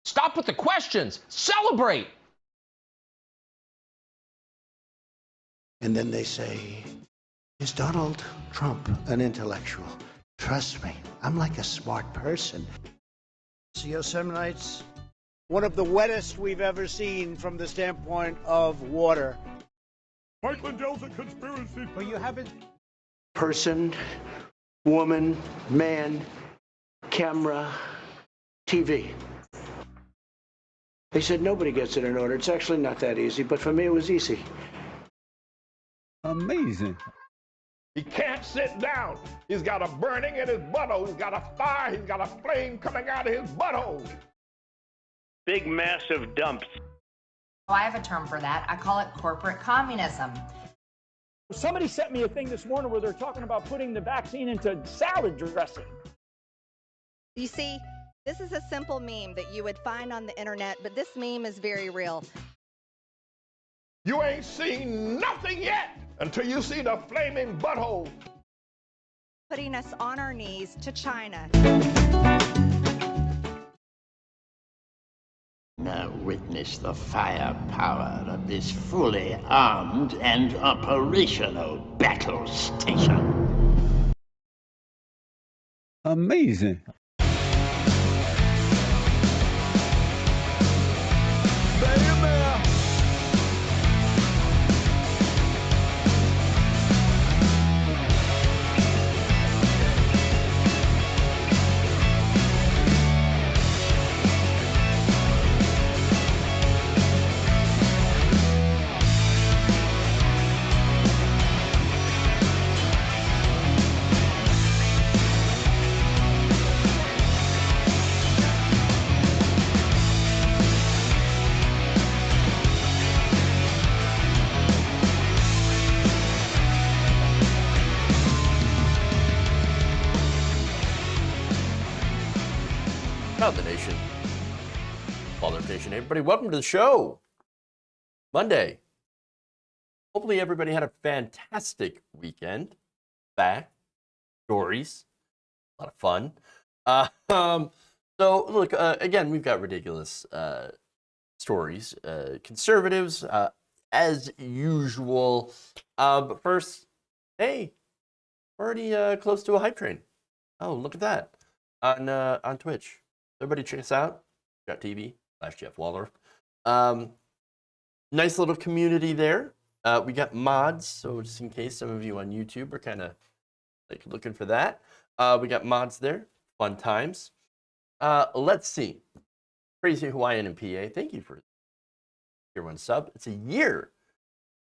Stop with the questions. Celebrate. And then they say, is Donald Trump an intellectual? Trust me, I'm like a smart person. The Yosemite's one of the wettest we've ever seen from the standpoint of water. Mike Lindell's a conspiracy. But you haven't. Person, woman, man, camera, TV. They said nobody gets it in order. It's actually not that easy, but for me it was easy. Amazing. He can't sit down. He's got a burning in his butthole. He's got a fire. He's got a flame coming out of his butthole. Big, massive dumps. Oh, I have a term for that. I call it corporate communism. Somebody sent me a thing this morning where they're talking about putting the vaccine into salad dressing. You see, this is a simple meme that you would find on the internet, but this meme is very real. You ain't seen nothing yet until you see the flaming butthole. Putting us on our knees to China. Now witness the firepower of this fully armed and operational battle station. Amazing. The nation, Father Nation, everybody, welcome to the show. Monday. Hopefully everybody had a fantastic weekend. Back stories, a lot of fun. So look, again, we've got ridiculous stories, conservatives as usual. But first, hey, already close to a hype train. Oh, look at that on Twitch. Everybody check us out. TV/Jeff Waller. Nice little community there. We got mods, so just in case some of you on YouTube are kind of like looking for that, we got mods there. Fun times. Let's see. Crazy Hawaiian and PA. Thank you for your one sub. It's a year.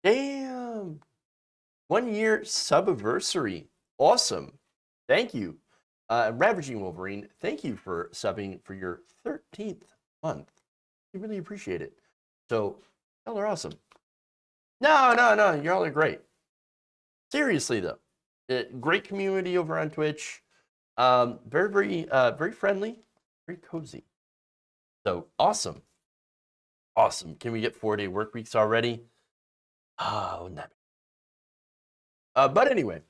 Damn. 1 year subiversary. Awesome. Thank you. Ravaging Wolverine, thank you for subbing for your 13th month. We really appreciate it. So, y'all are awesome. No, y'all are great. Seriously, though. Great community over on Twitch. Very friendly, very cozy. So, awesome. Awesome. Can we get 4-day work weeks already? Oh, wouldn't that be? But anyway.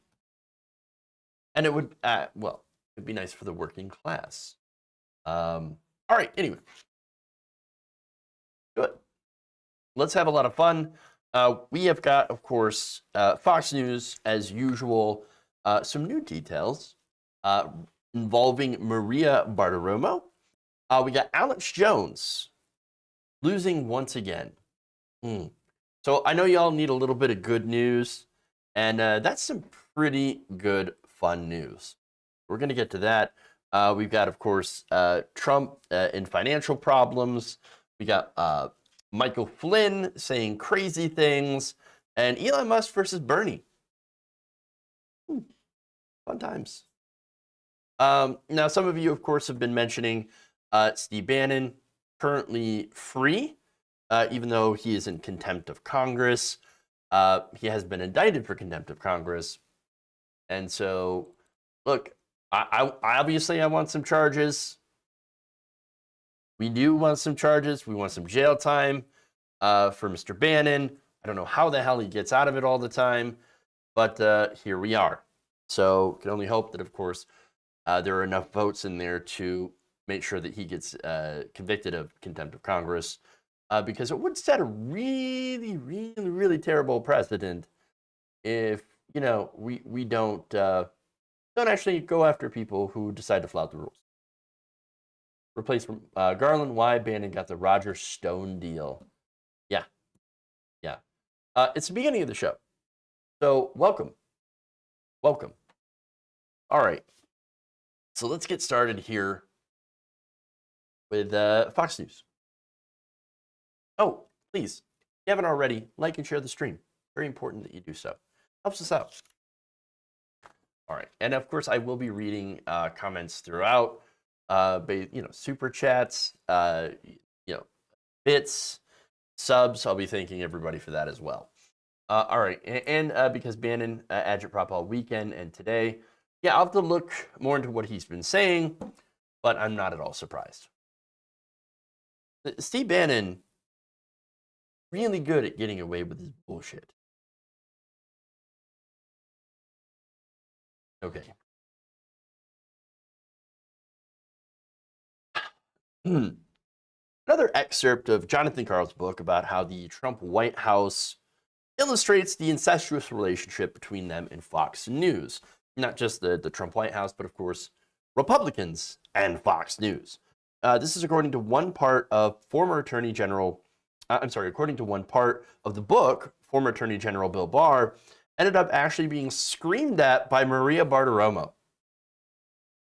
And it would, well, it'd be nice for the working class. All right, anyway. Good. Let's have a lot of fun. We have got, of course, Fox News, as usual, some new details involving Maria Bartiromo. We got Alex Jones losing once again. So I know y'all need a little bit of good news, and that's some pretty good, fun news. We're going to get to that. We've got, of course, Trump in financial problems. We got Michael Flynn saying crazy things. And Elon Musk versus Bernie. Fun times. Now, some of you, of course, have been mentioning Steve Bannon, currently free, even though he is in contempt of Congress. He has been indicted for contempt of Congress. And so, look, I obviously want some charges. We do want some charges. We want some jail time for Mr. Bannon. I don't know how the hell he gets out of it all the time, but here we are. So can only hope that, of course, there are enough votes in there to make sure that he gets convicted of contempt of Congress, because it would set a really, really, really terrible precedent if, you know, we don't actually go after people who decide to flout the rules. Replaced from Garland, why Bannon got the Roger Stone deal. Yeah. It's the beginning of the show. So welcome. Welcome. All right. So let's get started here with Fox News. Oh, please, if you haven't already, like and share the stream. Very important that you do so. Helps us out. All right. And of course, I will be reading comments throughout. Super chats, bits, subs. I'll be thanking everybody for that as well. All right, and because Bannon agitprop all weekend and today, yeah, I'll have to look more into what he's been saying, but I'm not at all surprised. Steve Bannon, really good at getting away with his bullshit. Okay. Another excerpt of Jonathan Karl's book about how the Trump White House illustrates the incestuous relationship between them and Fox News. Not just the Trump White House, but of course, Republicans and Fox News. This is according to one part of according to one part of the book, former Attorney General Bill Barr ended up actually being screamed at by Maria Bartiromo.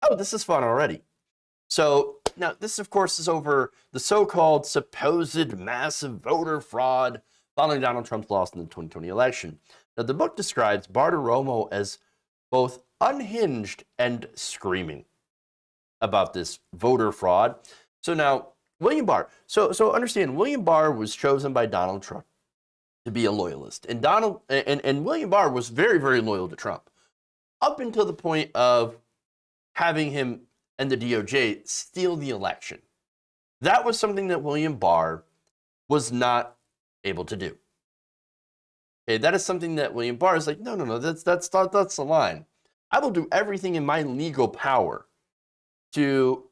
Oh, this is fun already. So now this, of course, is over the so-called supposed massive voter fraud following Donald Trump's loss in the 2020 election. Now, the book describes Bartiromo as both unhinged and screaming about this voter fraud. So now, William Barr. So understand, William Barr was chosen by Donald Trump to be a loyalist, and William Barr was very, very loyal to Trump up until the point of having him and the DOJ steal the election. That was something that William Barr was not able to do. Okay, that is something that William Barr is like, no, that's the line. I will do everything in my legal power to,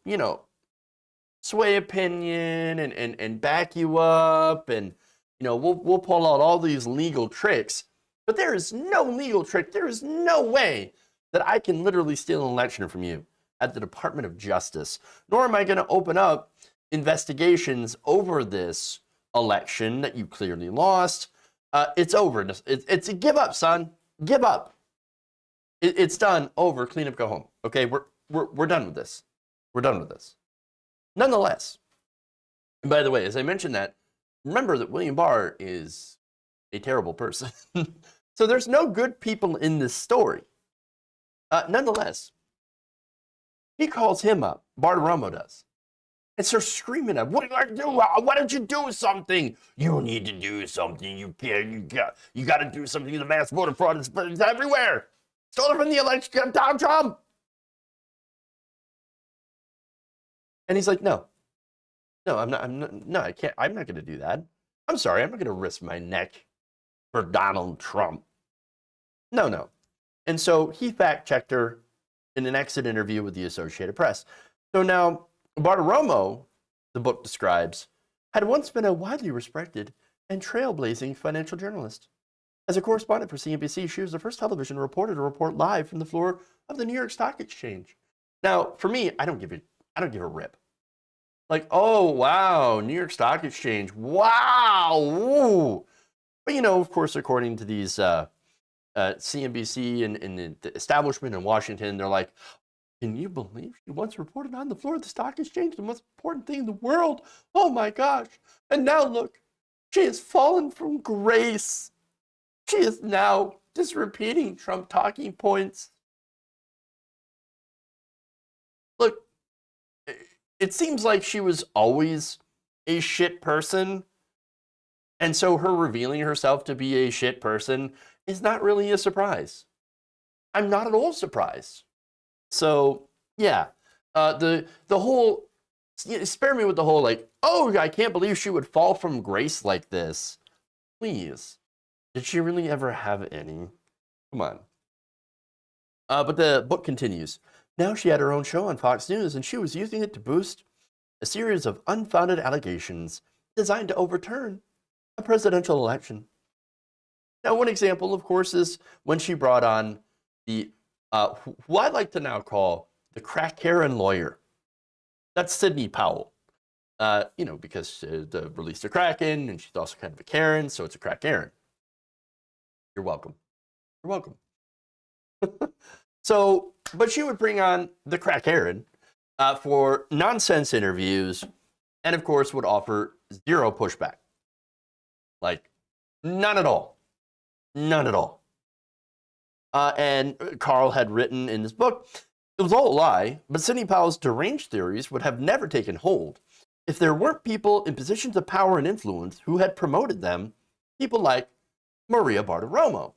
sway opinion and back you up, and we'll pull out all these legal tricks. But there is no legal trick. There is no way that I can literally steal an election from you at the Department of Justice. Nor am I going to open up investigations over this election that you clearly lost. It's over. It's a give up, son. Give up. It's done. Over. Clean up. Go home. Okay, we're done with this. We're done with this. Nonetheless, and by the way, as I mentioned that, remember that William Barr is a terrible person. So there's no good people in this story. Nonetheless, he calls him up. Bartiromo does. And starts screaming at him, what do I do? Why don't you do something? You need to do something. You got to do something. The mass voter fraud is everywhere. Stole it from the election. Donald Trump. And he's like, no, I can't. I'm not going to do that. I'm sorry. I'm not going to risk my neck for Donald Trump. No. And so he fact-checked her in an exit interview with the Associated Press. So now, Bartiromo, the book describes, had once been a widely respected and trailblazing financial journalist. As a correspondent for CNBC, she was the first television reporter to report live from the floor of the New York Stock Exchange. Now, for me, I don't give a rip. Like, oh, wow, New York Stock Exchange, wow, ooh. But, of course, according to these CNBC and the establishment in Washington, they're like, can you believe she once reported on the floor of the stock exchange, the most important thing in the world? Oh, my gosh. And now, look, she has fallen from grace. She is now just repeating Trump talking points. Look, it seems like she was always a shit person. And so her revealing herself to be a shit person is not really a surprise. I'm not at all surprised. So, yeah, the whole, spare me with the whole, like, oh, I can't believe she would fall from grace like this. Please. Did she really ever have any? Come on. But the book continues. Now she had her own show on Fox News, and she was using it to boost a series of unfounded allegations designed to overturn a presidential election. Now, one example, of course, is when she brought on the, who I like to now call the crack Karen lawyer. That's Sidney Powell. Because they released a Kraken, and she's also kind of a Karen, so it's a crack Karen. You're welcome. You're welcome. But she would bring on the crack Karen for nonsense interviews, and of course would offer zero pushback. Like, none at all. None at all. And Carl had written in his book, it was all a lie, but Sidney Powell's deranged theories would have never taken hold if there weren't people in positions of power and influence who had promoted them, people like Maria Bartiromo.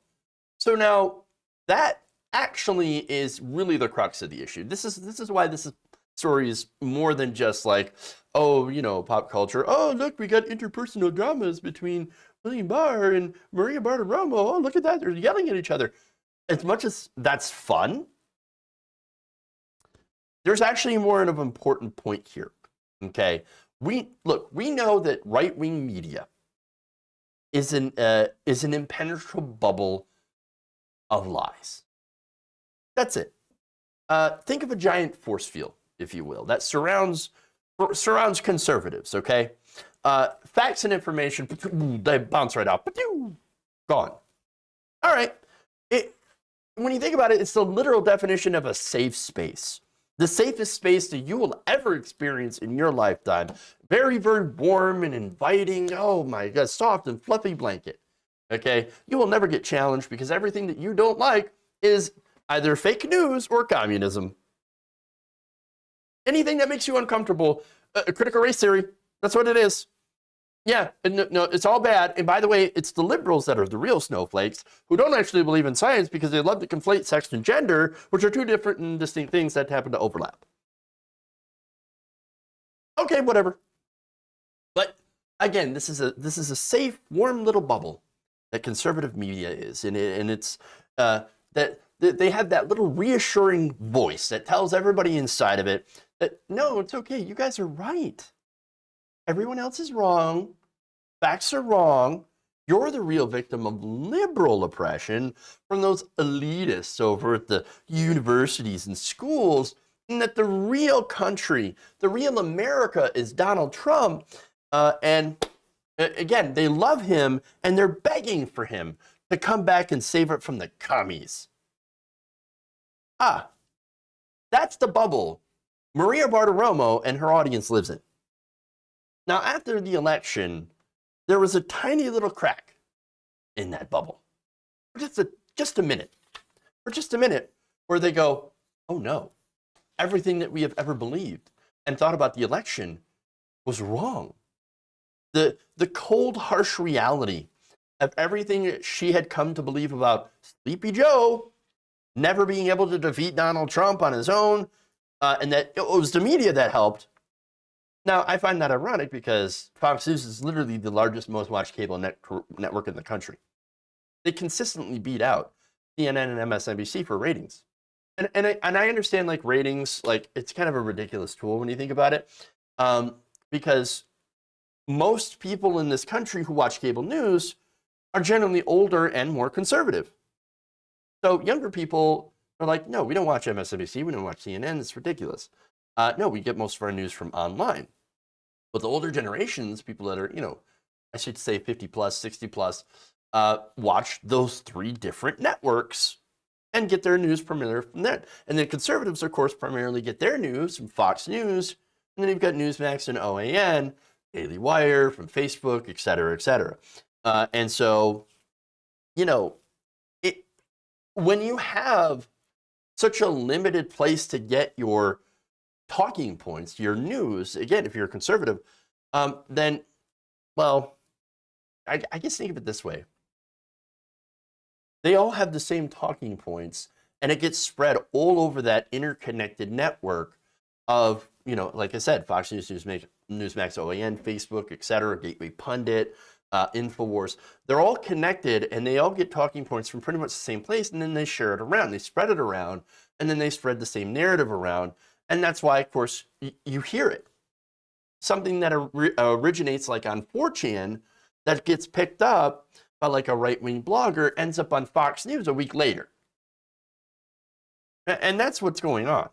So now that actually is really the crux of the issue. This is why this story is more than just like, pop culture. Oh, look, we got interpersonal dramas between William Barr and Maria Bartiromo. Oh, look at that. They're yelling at each other. As much as that's fun, there's actually more of an important point here. Okay, we know that right-wing media is an impenetrable bubble of lies. That's it. Think of a giant force field, if you will, that surrounds conservatives. Okay, facts and information, they bounce right out, gone. All right. When you think about it, it's the literal definition of a safe space. The safest space that you will ever experience in your lifetime. Very, very warm and inviting. Oh my God, soft and fluffy blanket. Okay? You will never get challenged because everything that you don't like is either fake news or communism. Anything that makes you uncomfortable, critical race theory, that's what it is. Yeah, no, it's all bad. And by the way, it's the liberals that are the real snowflakes who don't actually believe in science because they love to conflate sex and gender, which are two different and distinct things that happen to overlap. Okay, whatever. But again, this is a safe, warm little bubble that conservative media is, and it's that they have that little reassuring voice that tells everybody inside of it that no, it's okay. You guys are right. Everyone else is wrong. Facts are wrong. You're the real victim of liberal oppression from those elitists over at the universities and schools, and that the real country, the real America is Donald Trump. And again, they love him, and they're begging for him to come back and save it from the commies. That's the bubble Maria Bartiromo and her audience lives in. Now, after the election, there was a tiny little crack in that bubble. For just a minute. For just a minute, where they go, oh no, everything that we have ever believed and thought about the election was wrong. The cold, harsh reality of everything that she had come to believe about Sleepy Joe never being able to defeat Donald Trump on his own, and that it was the media that helped. Now, I find that ironic because Fox News is literally the largest, most watched cable network in the country. They consistently beat out CNN and MSNBC for ratings. And I understand, like, ratings, like, it's kind of a ridiculous tool when you think about it, because most people in this country who watch cable news are generally older and more conservative. So younger people are like, no, we don't watch MSNBC, we don't watch CNN, it's ridiculous. No, we get most of our news from online. But the older generations, people that are, I should say 50 plus, 60 plus, watch those three different networks and get their news primarily from there. And then conservatives, of course, primarily get their news from Fox News. And then you've got Newsmax and OAN, Daily Wire from Facebook, et cetera, et cetera. And so, when you have such a limited place to get your talking points, your news, again, if you're a conservative, then, well, I guess think of it this way. They all have the same talking points, and it gets spread all over that interconnected network of, like I said, Fox News, Newsmax, OAN, Facebook, et cetera, Gateway Pundit, InfoWars. They're all connected, and they all get talking points from pretty much the same place, and then they share it around. They spread it around and then they spread the same narrative around. And that's why, of course, you hear it. Something that originates like on 4chan that gets picked up by like a right-wing blogger ends up on Fox News a week later. And that's what's going on.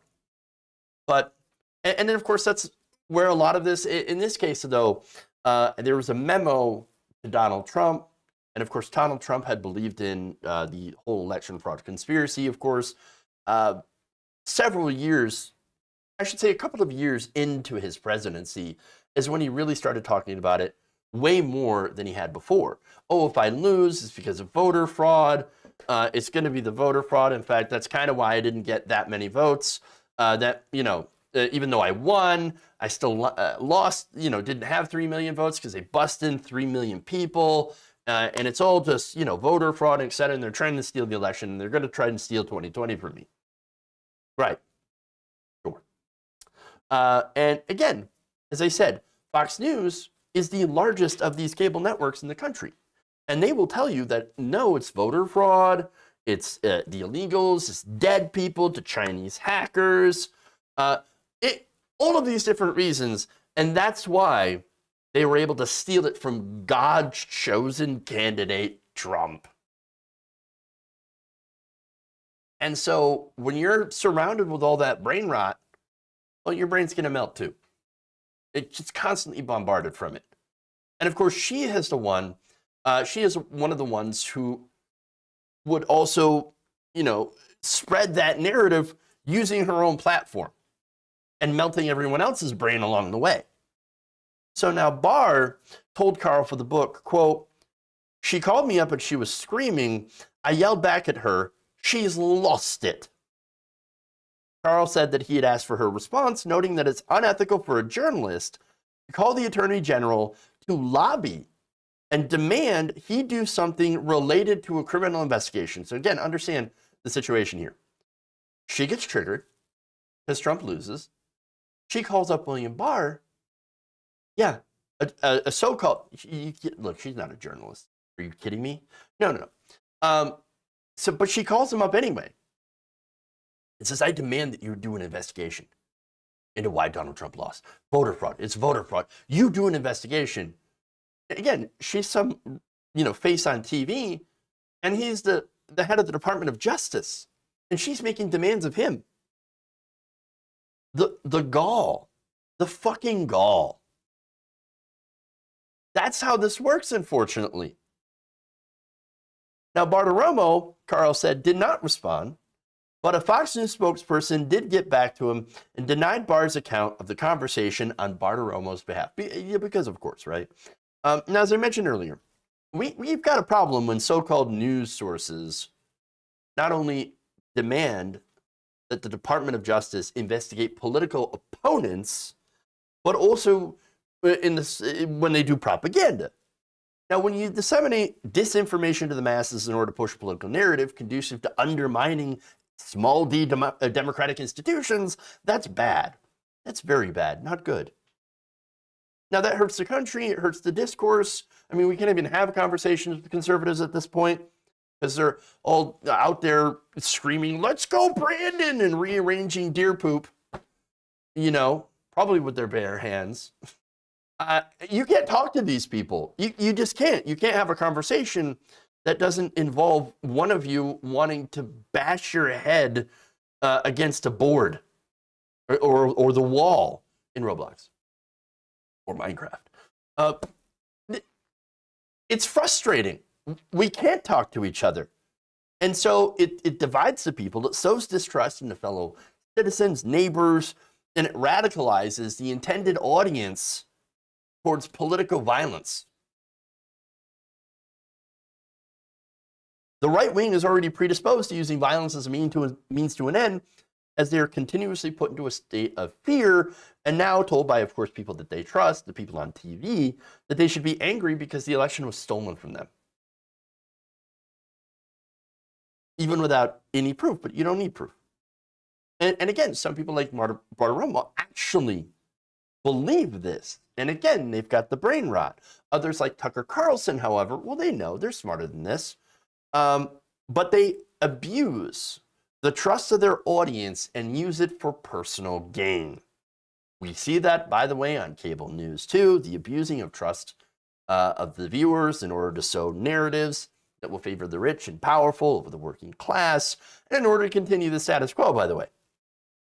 But, and then of course, that's where a lot of this, in this case though, there was a memo to Donald Trump. And of course, Donald Trump had believed in the whole election fraud conspiracy, of course, several years, I should say a couple of years into his presidency is when he really started talking about it way more than he had before. Oh, if I lose, it's because of voter fraud. It's going to be the voter fraud. In fact, that's kind of why I didn't get that many votes. Even though I won, I still lost, didn't have 3 million votes because they busted in 3 million people. And it's all just, voter fraud, et cetera. And they're trying to steal the election. And they're going to try and steal 2020 from me. Right. Sure. And again, as I said, Fox News is the largest of these cable networks in the country. And they will tell you that, no, it's voter fraud. It's the illegals. It's dead people to Chinese hackers. All of these different reasons. And that's why they were able to steal it from God's chosen candidate, Trump. And so when you're surrounded with all that brain rot, well, your brain's going to melt too. It's just constantly bombarded from it. And of course, she is one of the ones who would also, spread that narrative using her own platform and melting everyone else's brain along the way. So now Barr told Carl for the book, quote, "She called me up and she was screaming. I yelled back at her. She's lost it." Carl said that he had asked for her response, noting that it's unethical for a journalist to call the Attorney General to lobby and demand he do something related to a criminal investigation. So again, understand the situation here. She gets triggered because Trump loses. She calls up William Barr. Yeah, a so-called, look, she's not a journalist. Are you kidding me? No. But she calls him up anyway. It says, "I demand that you do an investigation into why Donald Trump lost. Voter fraud. It's voter fraud. You do an investigation." Again, she's some, face on TV, and he's the head of the Department of Justice, and she's making demands of him. The gall, the fucking gall. That's how this works, unfortunately. Now, Bartiromo, Carl said, did not respond, but a Fox News spokesperson did get back to him and denied Barr's account of the conversation on Bartiromo's behalf. Because, of course, right? Now, as I mentioned earlier, we've got a problem when so-called news sources not only demand that the Department of Justice investigate political opponents, but also when they do propaganda. Now, when you disseminate disinformation to the masses in order to push a political narrative conducive to undermining small d democratic institutions, that's bad. That's very bad, not good. Now, that hurts the country, it hurts the discourse. I mean, we can't even have conversations with conservatives at this point because they're all out there screaming, "Let's go, Brandon," and rearranging deer poop, probably with their bare hands. You can't talk to these people. You just can't. You can't have a conversation that doesn't involve one of you wanting to bash your head against a board or the wall in Roblox or Minecraft. It's frustrating. We can't talk to each other. And so it divides the people. It sows distrust into fellow citizens, neighbors, and it radicalizes the intended audience towards political violence. The right wing is already predisposed to using violence as a means to an end, as they are continuously put into a state of fear and now told by, of course, people that they trust, the people on TV, that they should be angry because the election was stolen from them. Even without any proof, but you don't need proof. And again, some people like Bartiromo actually believe this. And again, they've got the brain rot. Others like Tucker Carlson, however, well, they know they're smarter than this. But they abuse the trust of their audience and use it for personal gain. We see that, by the way, on cable news too, the abusing of trust of the viewers in order to sow narratives that will favor the rich and powerful over the working class, and in order to continue the status quo, by the way.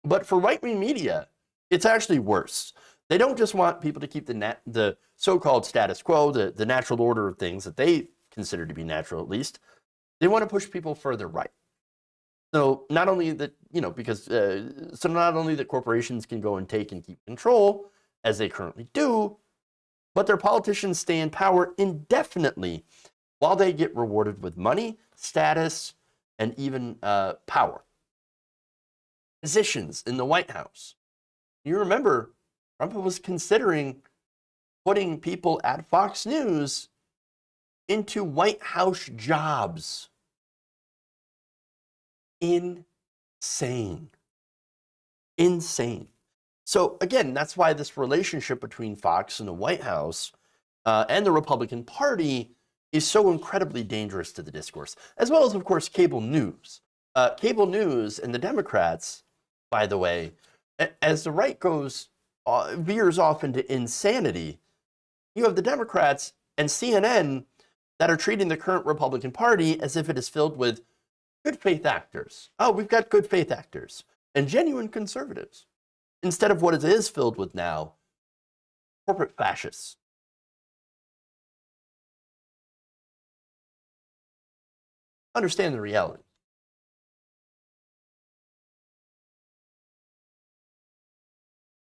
But for right-wing media, it's actually worse. They don't just want people to keep the so-called status quo, the natural order of things that they consider to be natural at least. They want to push people further right. So not only that, so not only that corporations can go and take and keep control, as they currently do, but their politicians stay in power indefinitely while they get rewarded with money, status, and even power. Positions in the White House. You remember, Trump was considering putting people at Fox News into White House jobs. Insane. So again, that's why this relationship between Fox and the White House and the Republican Party is so incredibly dangerous to the discourse, as well as, of course, cable news. Cable news and the Democrats, by the way, as the right veers off into insanity, you have the Democrats and CNN that are treating the current Republican Party as if it is filled with good faith actors. Oh, we've got good faith actors and genuine conservatives, instead of what it is filled with now, corporate fascists. Understand the reality.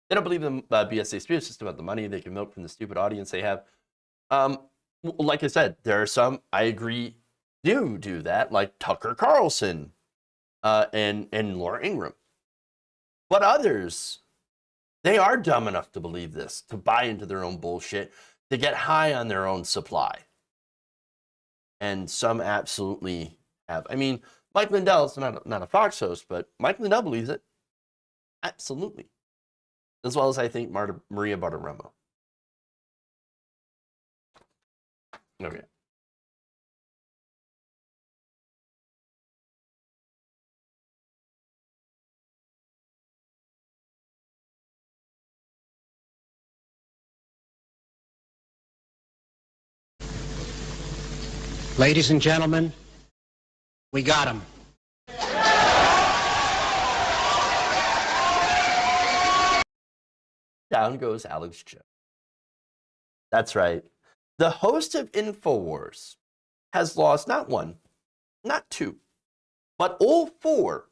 They don't believe the BS spews just about the money they can milk from the stupid audience they have. Like I said, there are some, I agree, do that, like Tucker Carlson and Laura Ingraham. But others, they are dumb enough to believe this, to buy into their own bullshit, to get high on their own supply. And some absolutely have. I mean, Mike Lindell's not a Fox host, but Mike Lindell believes it. Absolutely. As well as, I think, Maria Bartiromo. Okay. Ladies and gentlemen, we got him. Down goes Alex Jones. That's right. The host of InfoWars has lost not one, not two, but all four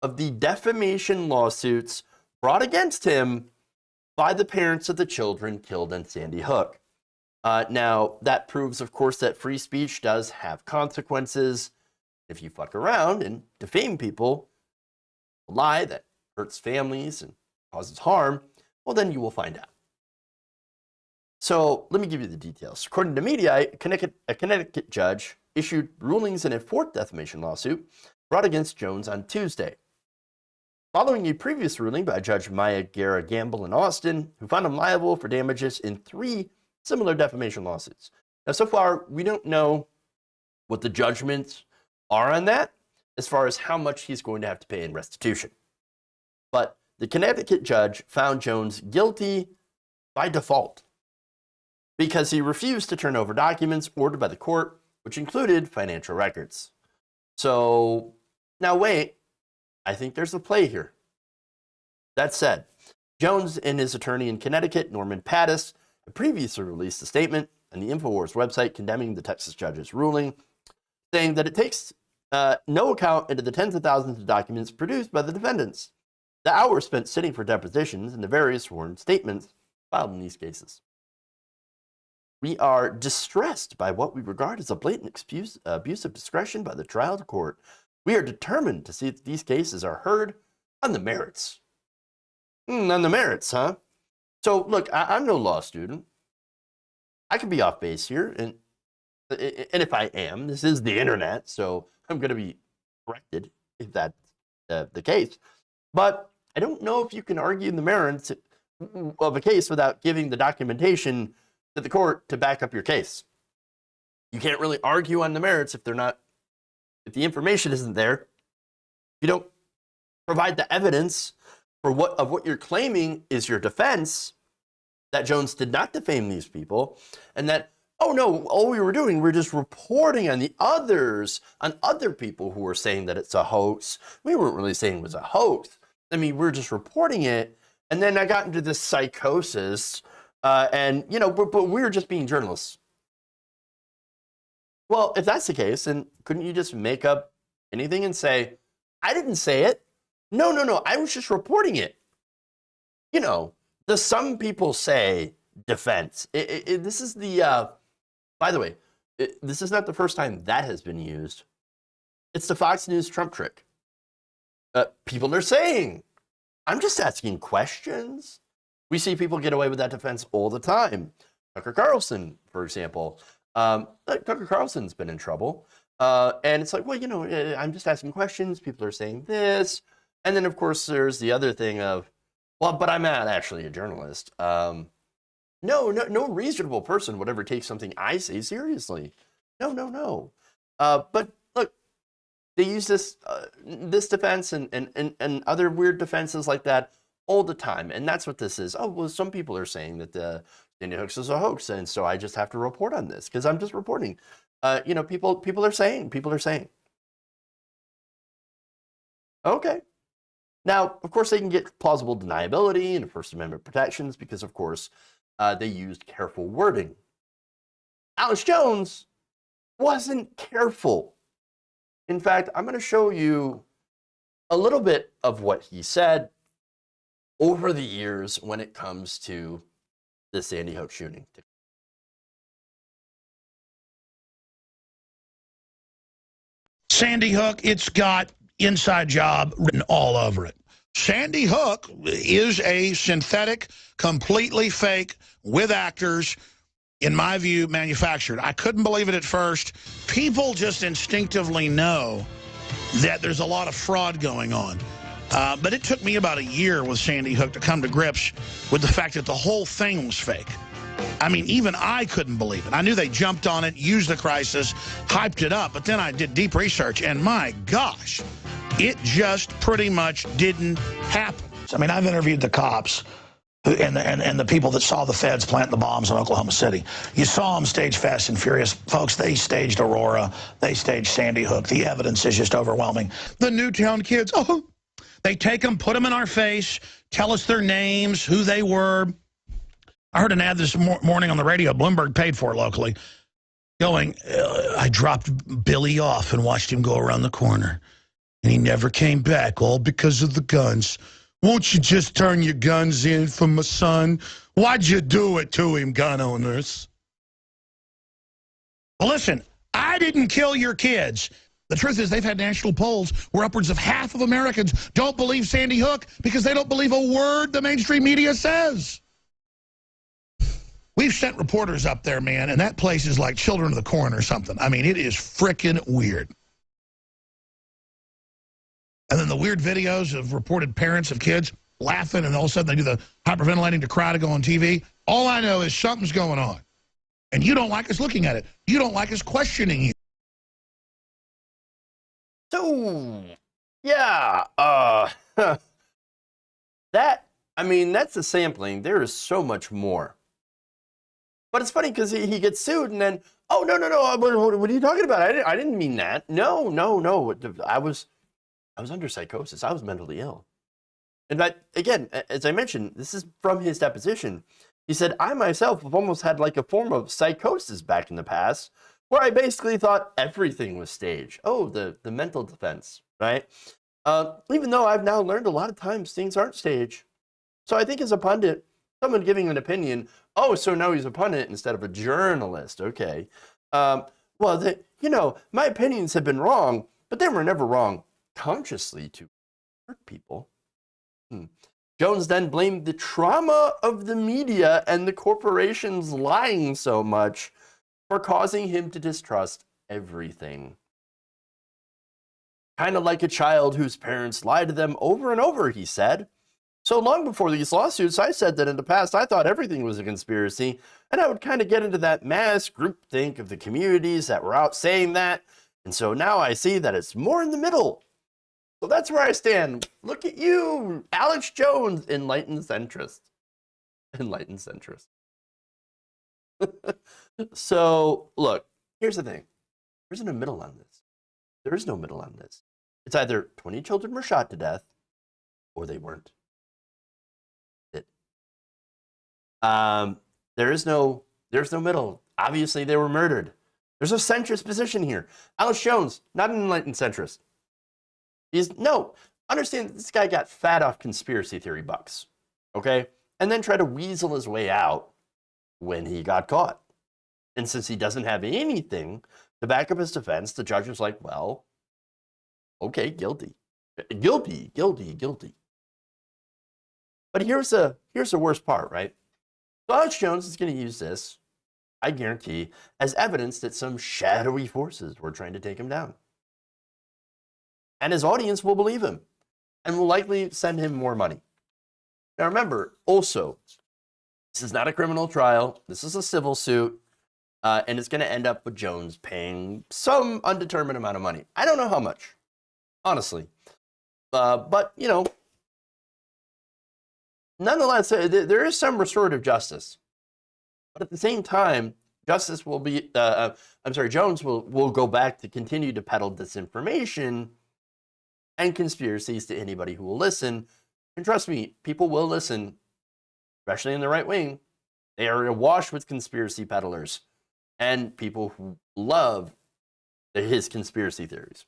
of the defamation lawsuits brought against him by the parents of the children killed in Sandy Hook. Now, that proves, of course, that free speech does have consequences. If you fuck around and defame people, a lie that hurts families and causes harm, well, then you will find out. So let me give you the details. According to media, a Connecticut judge issued rulings in a fourth defamation lawsuit brought against Jones on Tuesday, following a previous ruling by Judge Maya Guerra Gamble in Austin, who found him liable for damages in 3 similar defamation lawsuits. Now, so far, we don't know what the judgments are on that, as far as how much he's going to have to pay in restitution. But the Connecticut judge found Jones guilty by default because he refused to turn over documents ordered by the court, which included financial records. So, now wait, I think there's a play here. That said, Jones and his attorney in Connecticut, Norman Pattis, had previously released a statement on the InfoWars website condemning the Texas judge's ruling, saying that it takes no account into the tens of thousands of documents produced by the defendants, the hours spent sitting for depositions, and the various sworn statements filed in these cases. We are distressed by what we regard as a blatant abuse of discretion by the trial court. We are determined to see that these cases are heard on the merits. On the merits, huh? So, look, I'm no law student. I could be off base here, and if I am, this is the internet, so I'm going to be corrected if that's the case. But I don't know if you can argue the merits of a case without giving the documentation to the court to back up your case. You can't really argue on the merits if the information isn't there. You don't provide the evidence for what you're claiming is your defense, that Jones did not defame these people, and that, oh no, all we were doing, we're just reporting on the others, on other people who were saying that it's a hoax. We weren't really saying it was a hoax. I mean, we're just reporting it. And then I got into this psychosis, and, you know, but we were just being journalists. Well, if that's the case, then couldn't you just make up anything and say, I didn't say it. No, I was just reporting it. You know, the some people say defense. This is the, by the way, this is not the first time that has been used. It's the Fox News Trump trick. People are saying, I'm just asking questions. We see people get away with that defense all the time. Tucker Carlson, for example. Tucker Carlson's been in trouble. And it's like, well, you know, I'm just asking questions. People are saying this. And then, of course, there's the other thing of, well, but I'm not actually a journalist. No reasonable person would ever take something I say seriously. No. But look, they use this defense and other weird defenses like that all the time. And that's what this is. Oh, well, some people are saying that the Sandy Hook is a hoax, and so I just have to report on this because I'm just reporting. You know, people are saying. Okay. Now, of course, they can get plausible deniability and First Amendment protections because, of course, they used careful wording. Alex Jones wasn't careful. In fact, I'm going to show you a little bit of what he said over the years when it comes to the Sandy Hook shooting. Sandy Hook, it's got inside job written all over it. Sandy Hook is a synthetic, completely fake, with actors, in my view, manufactured. I couldn't believe it at first. People just instinctively know that there's a lot of fraud going on. But it took me about a year with Sandy Hook to come to grips with the fact that the whole thing was fake. I mean, even I couldn't believe it. I knew they jumped on it, used the crisis, hyped it up, but then I did deep research, and my gosh, it just pretty much didn't happen. I mean, I've interviewed the cops and the people that saw the feds plant the bombs in Oklahoma City. You saw them stage Fast and Furious. Folks, they staged Aurora. They staged Sandy Hook. The evidence is just overwhelming. The Newtown kids, oh, they take them, put them in our face, tell us their names, who they were. I heard an ad this morning on the radio, Bloomberg paid for locally, going, I dropped Billy off and watched him go around the corner. And he never came back, all because of the guns. Won't you just turn your guns in for my son? Why'd you do it to him, gun owners? Well, listen, I didn't kill your kids. The truth is they've had national polls where upwards of half of Americans don't believe Sandy Hook because they don't believe a word the mainstream media says. We've sent reporters up there, man, and that place is like Children of the Corn or something. I mean, it is frickin' weird. And then the weird videos of reported parents of kids laughing, and all of a sudden they do the hyperventilating to cry to go on TV. All I know is something's going on. And you don't like us looking at it. You don't like us questioning you. So, yeah, I mean, that's a sampling. There is so much more. But it's funny because he gets sued and then, oh, no, what are you talking about? I didn't mean that. No. I was under psychosis. I was mentally ill. In fact, again, as I mentioned, this is from his deposition. He said, I myself have almost had like a form of psychosis back in the past where I basically thought everything was staged. Oh, the mental defense, right? Even though I've now learned a lot of times things aren't staged. So I think as a pundit, someone giving an opinion, oh, so now he's a pundit instead of a journalist. Okay. Well, my opinions have been wrong, but they were never wrong consciously to hurt people. Jones then blamed the trauma of the media and the corporations lying so much for causing him to distrust everything. Kind of like a child whose parents lied to them over and over, he said. So long before these lawsuits, I said that in the past I thought everything was a conspiracy, and I would kind of get into that mass groupthink of the communities that were out saying that, and so now I see that it's more in the middle. So that's where I stand. Look at you, Alex Jones, enlightened centrist. Enlightened centrist. So, look, here's the thing. There isn't a middle on this. There is no middle on this. It's either 20 children were shot to death or they weren't. There's no middle. Obviously, they were murdered. There's a centrist position here. Alex Jones, not an enlightened centrist. Understand that this guy got fat off conspiracy theory bucks, okay? And then tried to weasel his way out when he got caught. And since he doesn't have anything to back up his defense, the judge was like, well, okay, guilty. Guilty. But here's the worst part, right? So Alex Jones is going to use this, I guarantee, as evidence that some shadowy forces were trying to take him down. And his audience will believe him and will likely send him more money. Now remember, also, this is not a criminal trial. This is a civil suit. And it's going to end up with Jones paying some undetermined amount of money. I don't know how much, honestly. But, nonetheless, there is some restorative justice. But at the same time, Jones will go back to continue to peddle disinformation and conspiracies to anybody who will listen. And trust me, people will listen, especially in the right wing. They are awash with conspiracy peddlers and people who love his conspiracy theories.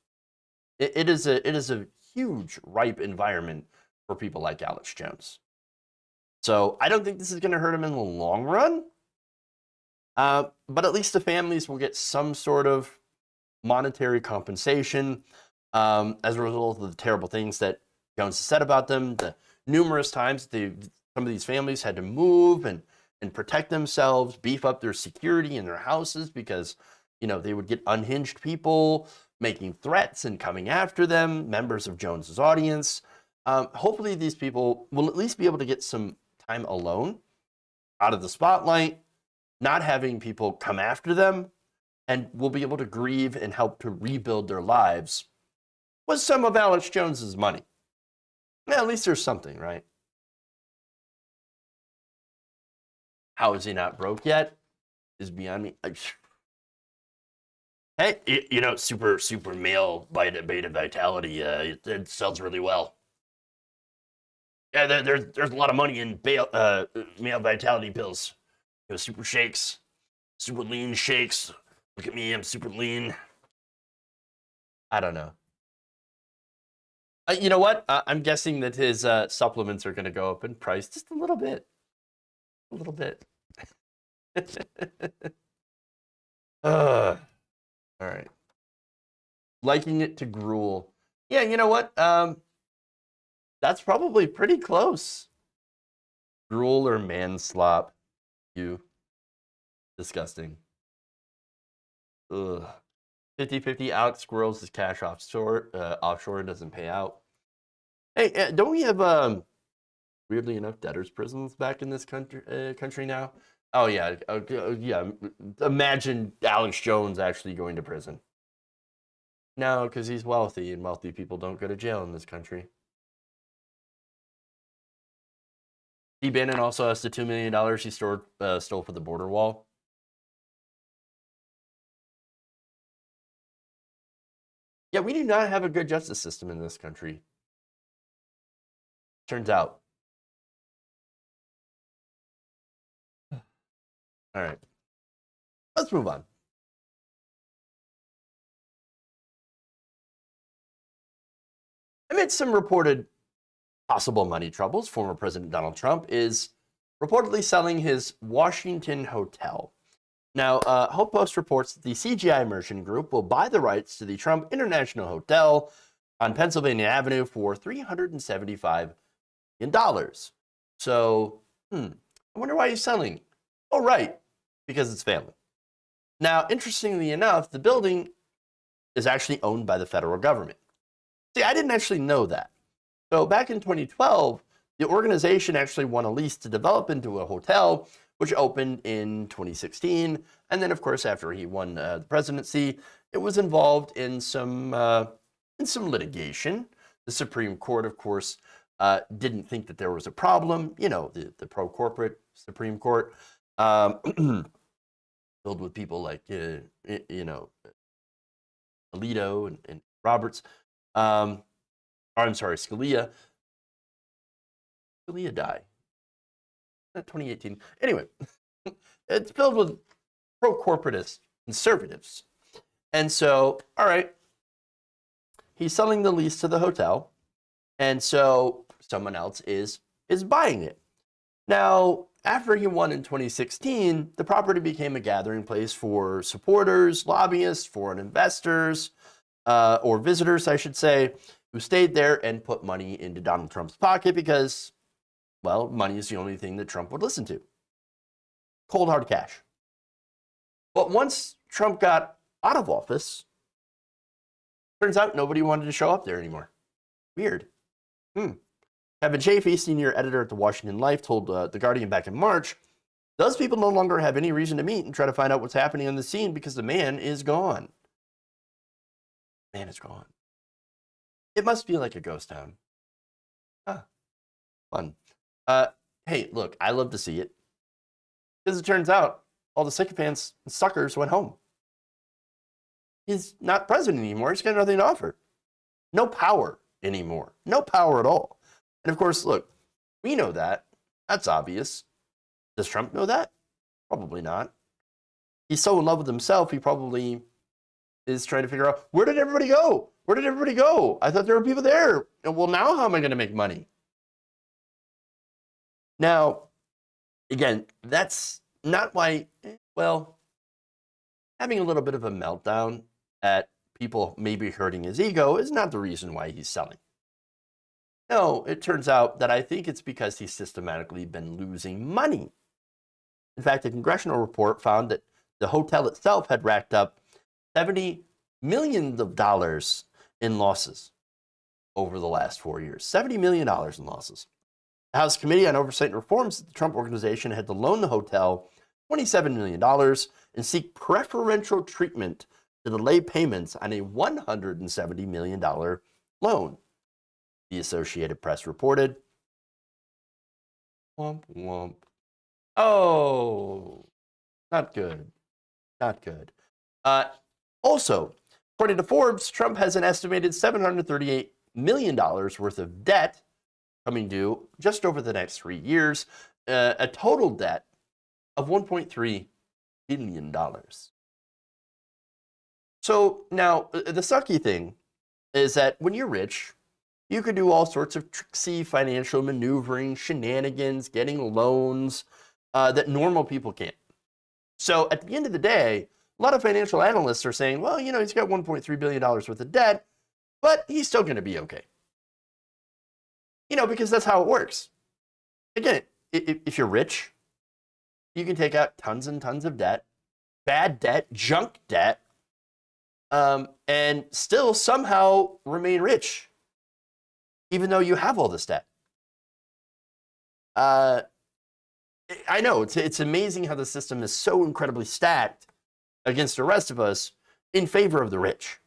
It is a huge, ripe environment for people like Alex Jones. So I don't think this is going to hurt him in the long run. But at least the families will get some sort of monetary compensation as a result of the terrible things that Jones has said about them. The numerous times some of these families had to move and protect themselves, beef up their security in their houses because, they would get unhinged people making threats and coming after them, members of Jones's audience. Hopefully these people will at least be able to get some time alone, out of the spotlight, not having people come after them, and will be able to grieve and help to rebuild their lives with some of Alex Jones's money. At least there's something, right? How is he not broke yet? Is beyond me. Hey, super male beta vitality. It sells really well. Yeah, there's a lot of money in male vitality pills. Super shakes, super lean shakes. Look at me, I'm super lean. I don't know. You know what? I'm guessing that his supplements are going to go up in price just a little bit. A little bit. All right. Liking it to gruel. Yeah, you know what? That's probably pretty close. Gruel or manslop. You. Disgusting. Ugh. 50-50 Alex squirrels his cash offshore doesn't pay out. Hey, don't we have weirdly enough debtors prisons back in this country now? Oh yeah, yeah. Imagine Alex Jones actually going to prison. No, because he's wealthy, and wealthy people don't go to jail in this country. Steve Bannon also has the $2 million he stole for the border wall. Yeah, we do not have a good justice system in this country. Turns out. All right. Let's move on. Amid some reported possible money troubles, former President Donald Trump is reportedly selling his Washington hotel. Now, HuffPost reports that the CGI Immersion Group will buy the rights to the Trump International Hotel on Pennsylvania Avenue for $375 million. So, I wonder why he's selling. Oh, right, because it's family. Now, interestingly enough, the building is actually owned by the federal government. See, I didn't actually know that. So back in 2012, the organization actually won a lease to develop into a hotel, which opened in 2016. And then, of course, after he won the presidency, it was involved in some litigation. The Supreme Court, of course, didn't think that there was a problem. You know, the pro-corporate Supreme Court, filled with people like, you know, Alito and Roberts. Or I'm sorry, Scalia. Scalia died. 2018. Anyway, it's filled with pro-corporatist conservatives. And so, all right, he's selling the lease to the hotel. And so someone else is buying it. Now, after he won in 2016, the property became a gathering place for supporters, lobbyists, foreign investors, or visitors, I should say, who stayed there and put money into Donald Trump's pocket because, well, money is the only thing that Trump would listen to. Cold, hard cash. But once Trump got out of office, turns out nobody wanted to show up there anymore. Weird. Kevin Chafee, senior editor at the Washington Life, told The Guardian back in March, those people no longer have any reason to meet and try to find out what's happening on the scene because the man is gone. Man is gone. It must feel like a ghost town. Fun. Hey, look, I love to see it. Because it turns out all the sycophants and suckers went home. He's not president anymore. He's got nothing to offer. No power anymore. No power at all. And of course, look, we know that. That's obvious. Does Trump know that? Probably not. He's so in love with himself, he probably is trying to figure out, where did everybody go? Where did everybody go? I thought there were people there. Well, now how am I going to make money? Now, again, that's not why, well, having a little bit of a meltdown at people maybe hurting his ego is not the reason why he's selling. No, it turns out that I think it's because he's systematically been losing money. In fact, a congressional report found that the hotel itself had racked up $70 million in losses over the last 4 years. $70 million in losses. The House Committee on Oversight and Reform said the Trump Organization had to loan the hotel $27 million and seek preferential treatment to delay payments on a $170 million loan. The Associated Press reported. Womp womp. Oh, not good. Not good. Also, according to Forbes, Trump has an estimated $738 million worth of debt coming due just over the next 3 years, a total debt of $1.3 billion. So now, the sucky thing is that when you're rich, you can do all sorts of tricksy financial maneuvering, shenanigans, getting loans that normal people can't. So at the end of the day, a lot of financial analysts are saying, well, you know, he's got $1.3 billion worth of debt, but he's still going to be okay. You know, because that's how it works. Again, if you're rich, you can take out tons and tons of debt, bad debt, junk debt, and still somehow remain rich, even though you have all this debt. I know, it's amazing how the system is so incredibly stacked against the rest of us in favor of the rich.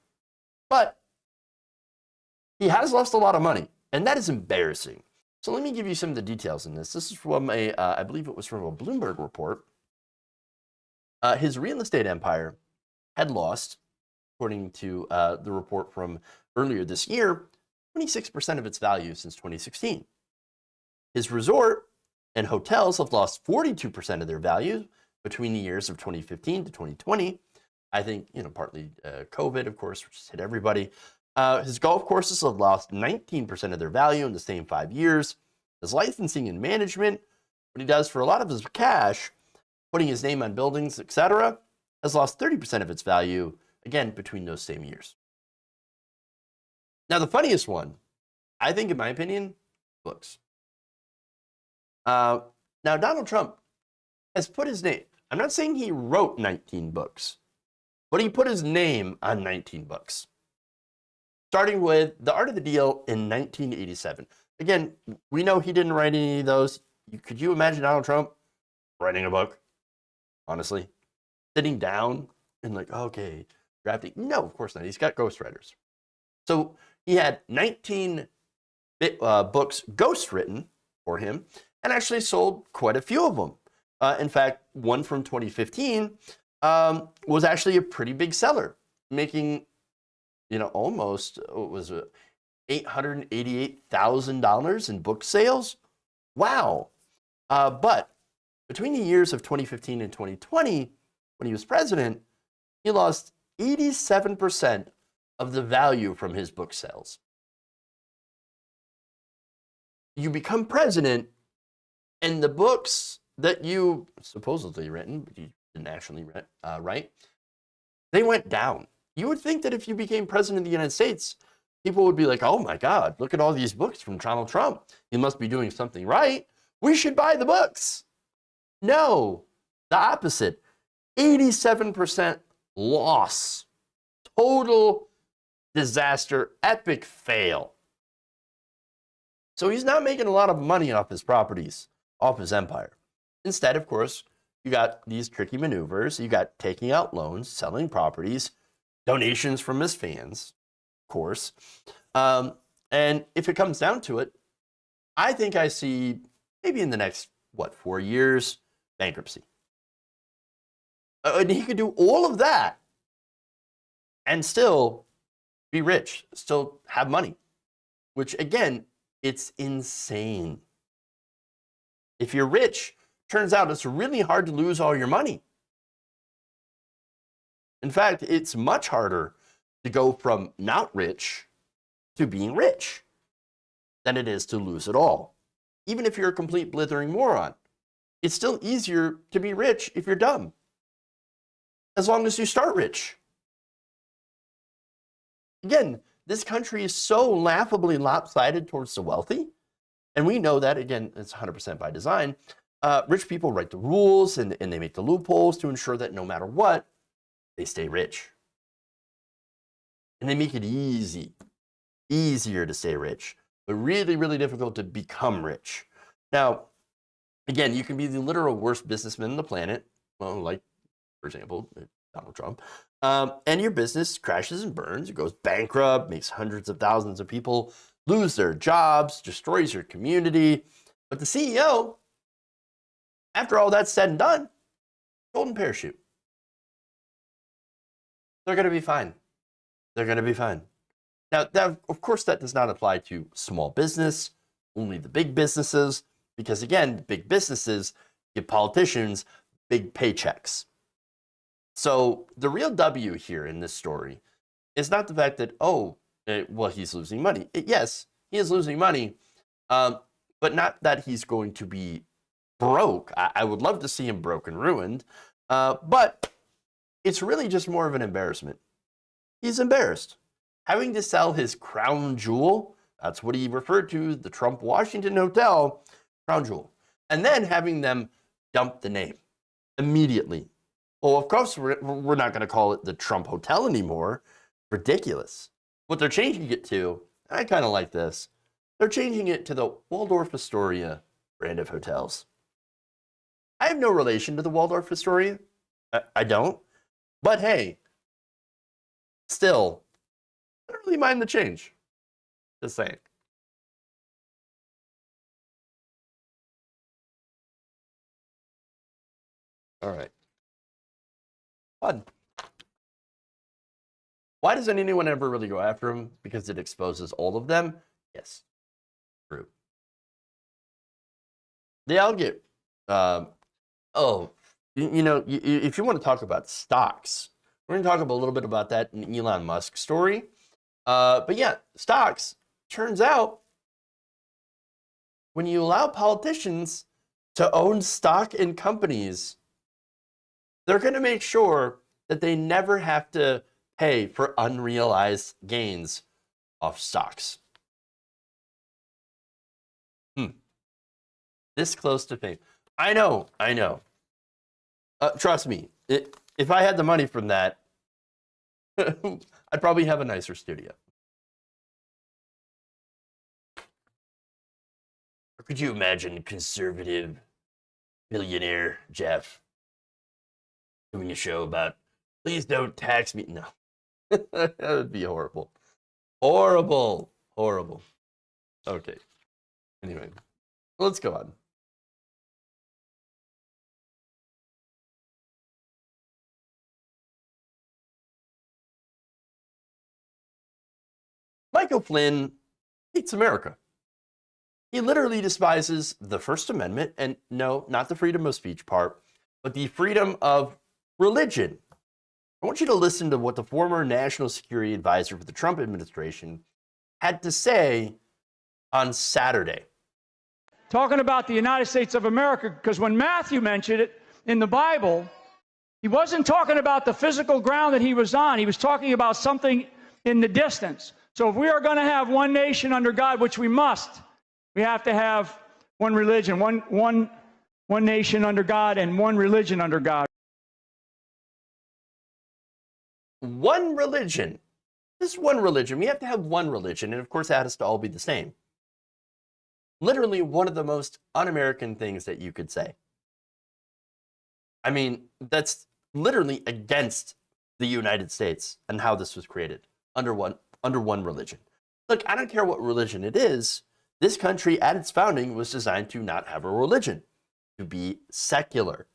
But he has lost a lot of money, and that is embarrassing. So let me give you some of the details in this. This is from I believe it was from a Bloomberg report. His real estate empire had lost, according to the report from earlier this year, 26% of its value since 2016. His resort and hotels have lost 42% of their value between the years of 2015 to 2020. I think, you know, partly COVID, of course, which hit everybody. His golf courses have lost 19% of their value in the same 5 years. His licensing and management, what he does for a lot of his cash, putting his name on buildings, etc., has lost 30% of its value, again, between those same years. Now, the funniest one, I think, in my opinion, books. Now, Donald Trump has put his name, I'm not saying he wrote 19 books, but he put his name on 19 books. Starting with The Art of the Deal in 1987. Again, we know he didn't write any of those. Could you imagine Donald Trump writing a book? Honestly, sitting down and like, okay, drafting. No, of course not. He's got ghostwriters. So he had 19 books ghostwritten for him and actually sold quite a few of them. In fact, one from 2015 was actually a pretty big seller, making, almost, what was it, $888,000 in book sales. Wow. But between the years of 2015 and 2020, when he was president, he lost 87% of the value from his book sales. You become president, and the books that you supposedly written, but you didn't actually write, they went down. You would think that if you became president of the United States, people would be like, oh my God, look at all these books from Donald Trump. He must be doing something right. We should buy the books. No, the opposite. 87% loss. Total disaster, epic fail. So he's not making a lot of money off his properties, off his empire. Instead, of course, you got these tricky maneuvers. You got taking out loans, selling properties, donations from his fans, of course. And if it comes down to it, I think I see maybe in the next, 4 years, bankruptcy. And he could do all of that and still be rich, still have money, which again, it's insane. If you're rich, turns out it's really hard to lose all your money. In fact, it's much harder to go from not rich to being rich than it is to lose it all. Even if you're a complete blithering moron, it's still easier to be rich if you're dumb, as long as you start rich. Again, this country is so laughably lopsided towards the wealthy, and we know that, again, it's 100% by design. Rich people write the rules, and they make the loopholes to ensure that no matter what, they stay rich. And they make it easier to stay rich, but really, really difficult to become rich. Now, again, you can be the literal worst businessman on the planet, well, like, for example, Donald Trump, and your business crashes and burns, it goes bankrupt, makes hundreds of thousands of people lose their jobs, destroys your community. But the CEO, after all that's said and done, golden parachute. They're going to be fine. They're going to be fine. Now, of course, that does not apply to small business, only the big businesses, because again, big businesses give politicians big paychecks. So the real W here in this story is not the fact that, he's losing money. Yes, he is losing money, but not that he's going to be broke. I would love to see him broke and ruined, but it's really just more of an embarrassment. He's embarrassed. Having to sell his crown jewel, that's what he referred to, the Trump Washington Hotel, crown jewel, and then having them dump the name immediately. Well, of course, we're not going to call it the Trump Hotel anymore. Ridiculous. What they're changing it to, and I kind of like this, they're changing it to the Waldorf Astoria brand of hotels. I have no relation to the Waldorf Astoria. I don't. But hey, still, I don't really mind the change. Just saying. All right. Fun. Why doesn't anyone ever really go after him? Because it exposes all of them? Yes. True. They all get, if you want to talk about stocks, we're going to talk a little bit about that in Elon Musk story. But yeah, stocks, turns out, when you allow politicians to own stock in companies, they're going to make sure that they never have to pay for unrealized gains off stocks. This close to fame. I know. Trust me, if I had the money from that, I'd probably have a nicer studio. Or could you imagine conservative billionaire Jeff doing a show about, please don't tax me? No, that would be horrible. Horrible. Horrible. Okay. Anyway, let's go on. Michael Flynn hates America. He literally despises the First Amendment, and no, not the freedom of speech part, but the freedom of religion. I want you to listen to what the former national security advisor for the Trump administration had to say on Saturday. Talking about the United States of America, because when Matthew mentioned it in the Bible, he wasn't talking about the physical ground that he was on. He was talking about something in the distance. So if we are going to have one nation under God, which we must, we have to have one religion, one nation under God and one religion under God. One religion. Just one religion. We have to have one religion, and of course that has to all be the same. Literally one of the most un-American things that you could say. I mean, that's literally against the United States and how this was created, under one religion. Look, I don't care what religion it is. This country at its founding was designed to not have a religion, to be secular.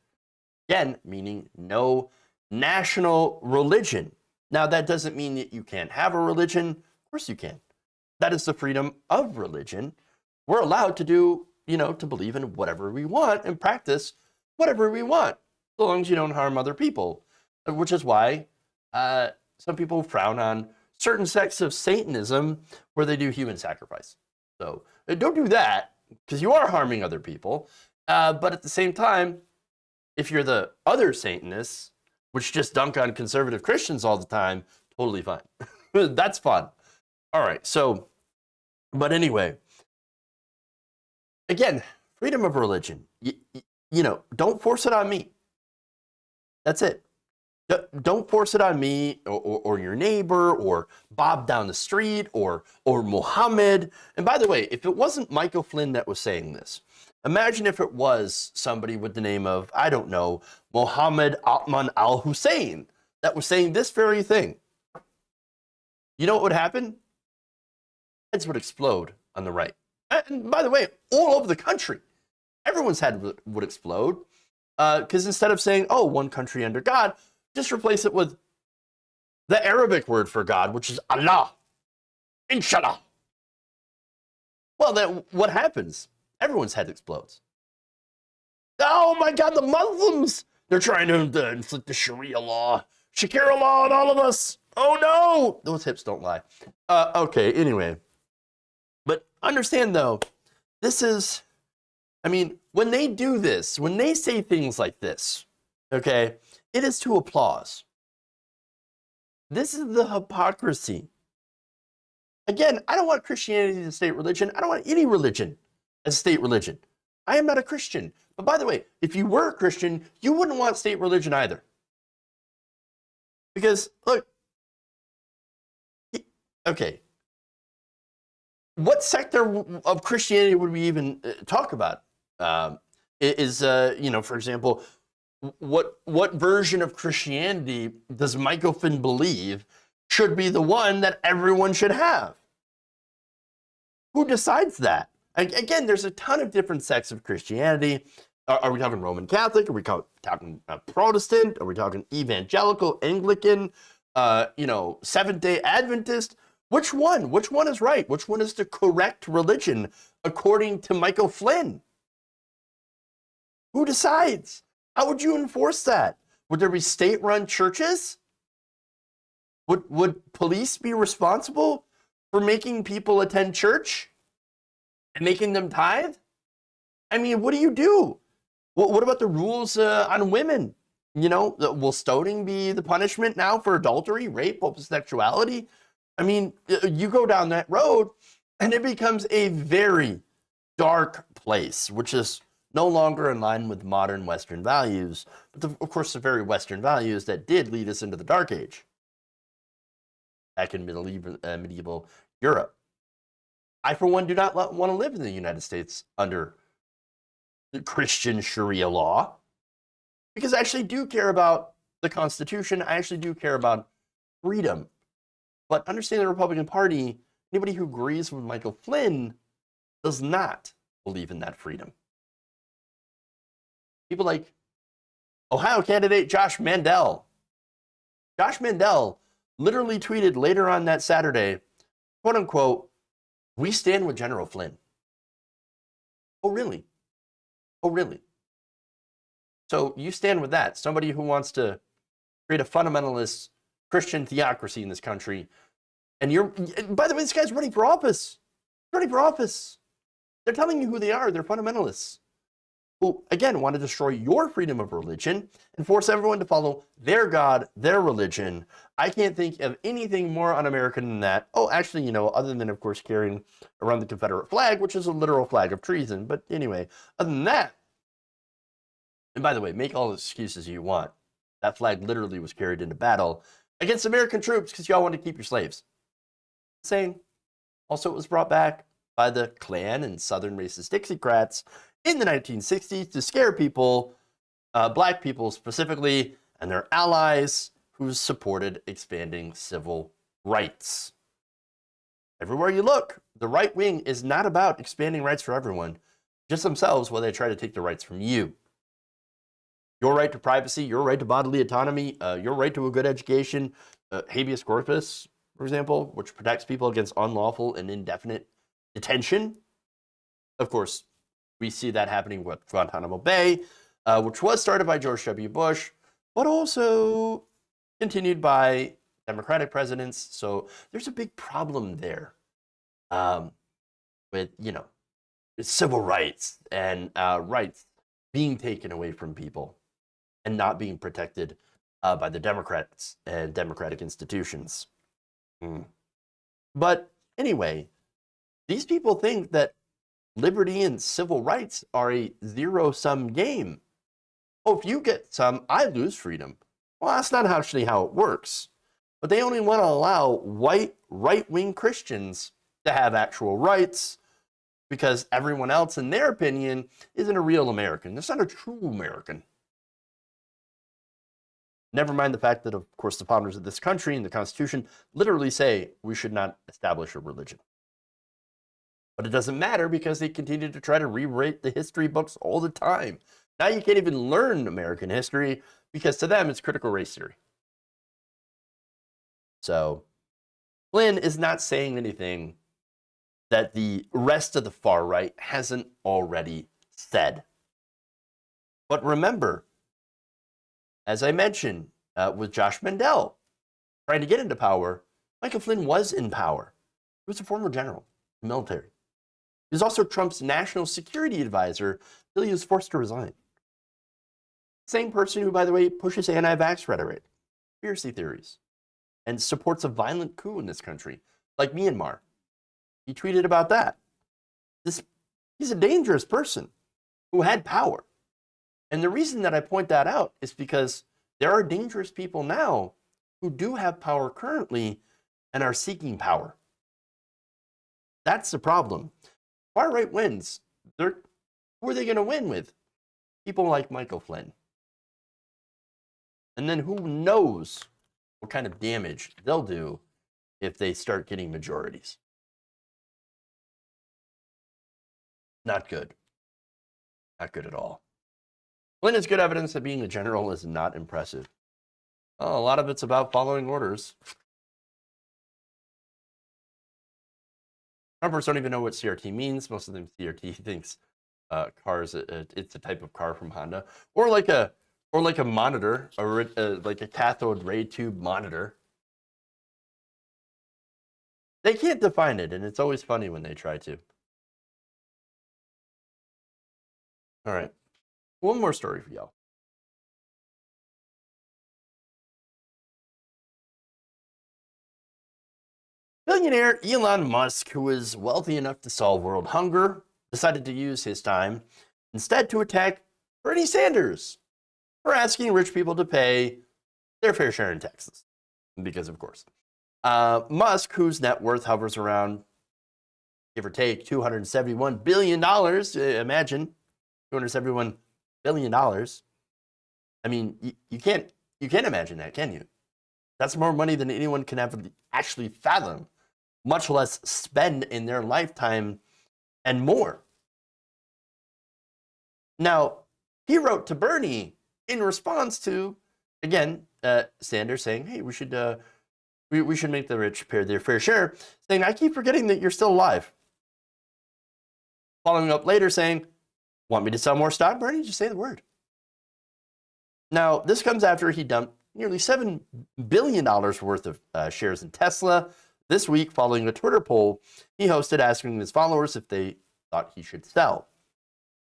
Again, meaning no national religion. Now, that doesn't mean that you can't have a religion. Of course you can. That is the freedom of religion. We're allowed to do, to believe in whatever we want and practice whatever we want, so long as you don't harm other people, which is why some people frown on certain sects of Satanism where they do human sacrifice. So don't do that, because you are harming other people. But at the same time, if you're the other Satanists, which just dunk on conservative Christians all the time, totally fine. That's fun. All right, but anyway, again, freedom of religion. Don't force it on me. That's it. Don't force it on me or your neighbor or Bob down the street or Muhammad. And by the way, if it wasn't Michael Flynn that was saying this, imagine if it was somebody with the name of, I don't know, Mohammed Atman al-Hussein that was saying this very thing. You know what would happen? Heads would explode on the right. And by the way, all over the country, everyone's head would explode. Because instead of saying, oh, one country under God, just replace it with the Arabic word for God, which is Allah. Inshallah. Well, then what happens? Everyone's head explodes. Oh my God, the Muslims! They're trying to inflict the Sharia law. Shakira law on all of us. Oh no! Those hips don't lie. Okay, anyway. But understand though, this is, when they do this, when they say things like this, okay, it is to applause. This is the hypocrisy. Again, I don't want Christianity as a state religion. I don't want any religion as a state religion. I am not a Christian. But by the way, if you were a Christian, you wouldn't want state religion either. Because, look, okay, what sector of Christianity would we even talk about? For example, what version of Christianity does Michael Flynn believe should be the one that everyone should have? Who decides that? Again, there's a ton of different sects of Christianity. Are we talking Roman Catholic? Are we talking Protestant? Are we talking Evangelical, Anglican, Seventh-day Adventist? Which one? Which one is right? Which one is the correct religion according to Michael Flynn? Who decides? How would you enforce that? Would there be state-run churches? Would police be responsible for making people attend church and making them tithe? What do you do? What about the rules on women? Will stoning be the punishment now for adultery, rape, homosexuality? You go down that road and it becomes a very dark place, which is no longer in line with modern Western values, but of course the very Western values that did lead us into the Dark Age back in medieval Europe. I, for one, do not want to live in the United States under the Christian Sharia law, because I actually do care about the Constitution. I actually do care about freedom. But understand the Republican Party, anybody who agrees with Michael Flynn does not believe in that freedom. People like Ohio candidate Josh Mandel. Josh Mandel literally tweeted later on that Saturday, quote unquote, "We stand with General Flynn." Oh, really? Oh, really? So you stand with that. Somebody who wants to create a fundamentalist Christian theocracy in this country. And by the way, this guy's running for office. Running for office. They're telling you who they are. They're fundamentalists who, again, want to destroy your freedom of religion and force everyone to follow their God, their religion. I can't think of anything more un-American than that. Oh, actually, other than, of course, carrying around the Confederate flag, which is a literal flag of treason. But anyway, other than that, and by the way, make all the excuses you want. That flag literally was carried into battle against American troops because y'all wanted to keep your slaves. Saying, also it was brought back by the Klan and Southern racist Dixiecrats in the 1960s to scare people, black people specifically, and their allies who supported expanding civil rights. Everywhere you look, the right wing is not about expanding rights for everyone, just themselves while they try to take the rights from you. Your right to privacy, your right to bodily autonomy, your right to a good education, habeas corpus, for example, which protects people against unlawful and indefinite detention. Of course, we see that happening with Guantanamo Bay, which was started by George W. Bush, but also continued by Democratic presidents. So there's a big problem there with, civil rights and rights being taken away from people and not being protected by the Democrats and democratic institutions. But anyway, these people think that liberty and civil rights are a zero-sum game. Oh, if you get some, I lose freedom. Well, that's not actually how it works. But they only want to allow white right-wing Christians to have actual rights because everyone else, in their opinion, isn't a real American. It's not a true American. Never mind the fact that, of course, the founders of this country and the Constitution literally say we should not establish a religion. But it doesn't matter because they continue to try to rewrite the history books all the time. Now you can't even learn American history because to them it's critical race theory. So Flynn is not saying anything that the rest of the far right hasn't already said. But remember, as I mentioned with Josh Mandel trying to get into power, Michael Flynn was in power. He was a former general in the military. He was also Trump's national security advisor until he was forced to resign. Same person who, by the way, pushes anti-vax rhetoric, conspiracy theories, and supports a violent coup in this country, like Myanmar. He tweeted about that. He's a dangerous person who had power. And the reason that I point that out is because there are dangerous people now who do have power currently and are seeking power. That's the problem. Far right wins. Who are they going to win with? People like Michael Flynn. And then who knows what kind of damage they'll do if they start getting majorities. Not good. Not good at all. Flynn is good evidence that being a general is not impressive. Well, a lot of it's about following orders. Trumpers don't even know what CRT means. Most of them CRT thinks cars. It's a type of car from Honda, or like a monitor, or like a cathode ray tube monitor. They can't define it, and it's always funny when they try to. All right. One more story for y'all. Billionaire Elon Musk, who is wealthy enough to solve world hunger, decided to use his time instead to attack Bernie Sanders for asking rich people to pay their fair share in taxes. Because, of course. Musk, whose net worth hovers around, give or take, $271 billion. Imagine, $271 billion. I mean, you can't imagine that, can you? That's more money than anyone can ever actually fathom, much less spend in their lifetime and more. Now, he wrote to Bernie in response to, again, Sanders saying, hey, we should make the rich pay their fair share, saying, I keep forgetting that you're still alive. Following up later saying, want me to sell more stock, Bernie? Just say the word. Now, this comes after he dumped nearly $7 billion worth of shares in Tesla this week following a Twitter poll he hosted asking his followers if they thought he should sell.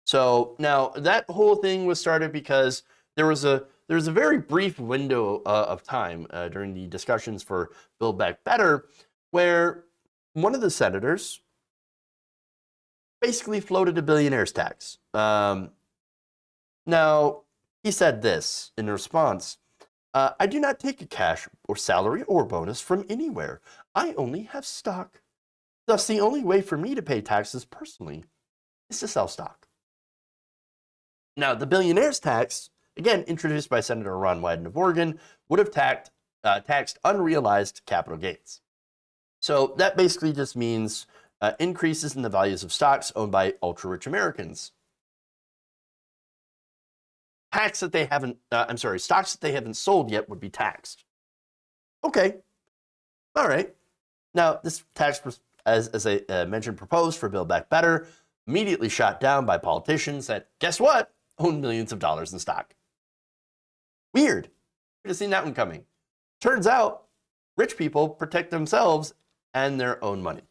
So now that whole thing was started because there was a very brief window of time during the discussions for Build Back Better where one of the senators basically floated a billionaire's tax. Now, he said this in response, I do not take a cash or salary or bonus from anywhere. I only have stock. Thus, the only way for me to pay taxes personally is to sell stock. Now, the billionaire's tax, again, introduced by Senator Ron Wyden of Oregon, would have taxed unrealized capital gains. So that basically just means increases in the values of stocks owned by ultra-rich Americans. Stocks that they haven't sold yet would be taxed. Okay. All right. Now, this tax was, as I mentioned, proposed for Build Back Better, immediately shot down by politicians that, guess what, own millions of dollars in stock. Weird. Could have seen that one coming. Turns out, rich people protect themselves and their own money.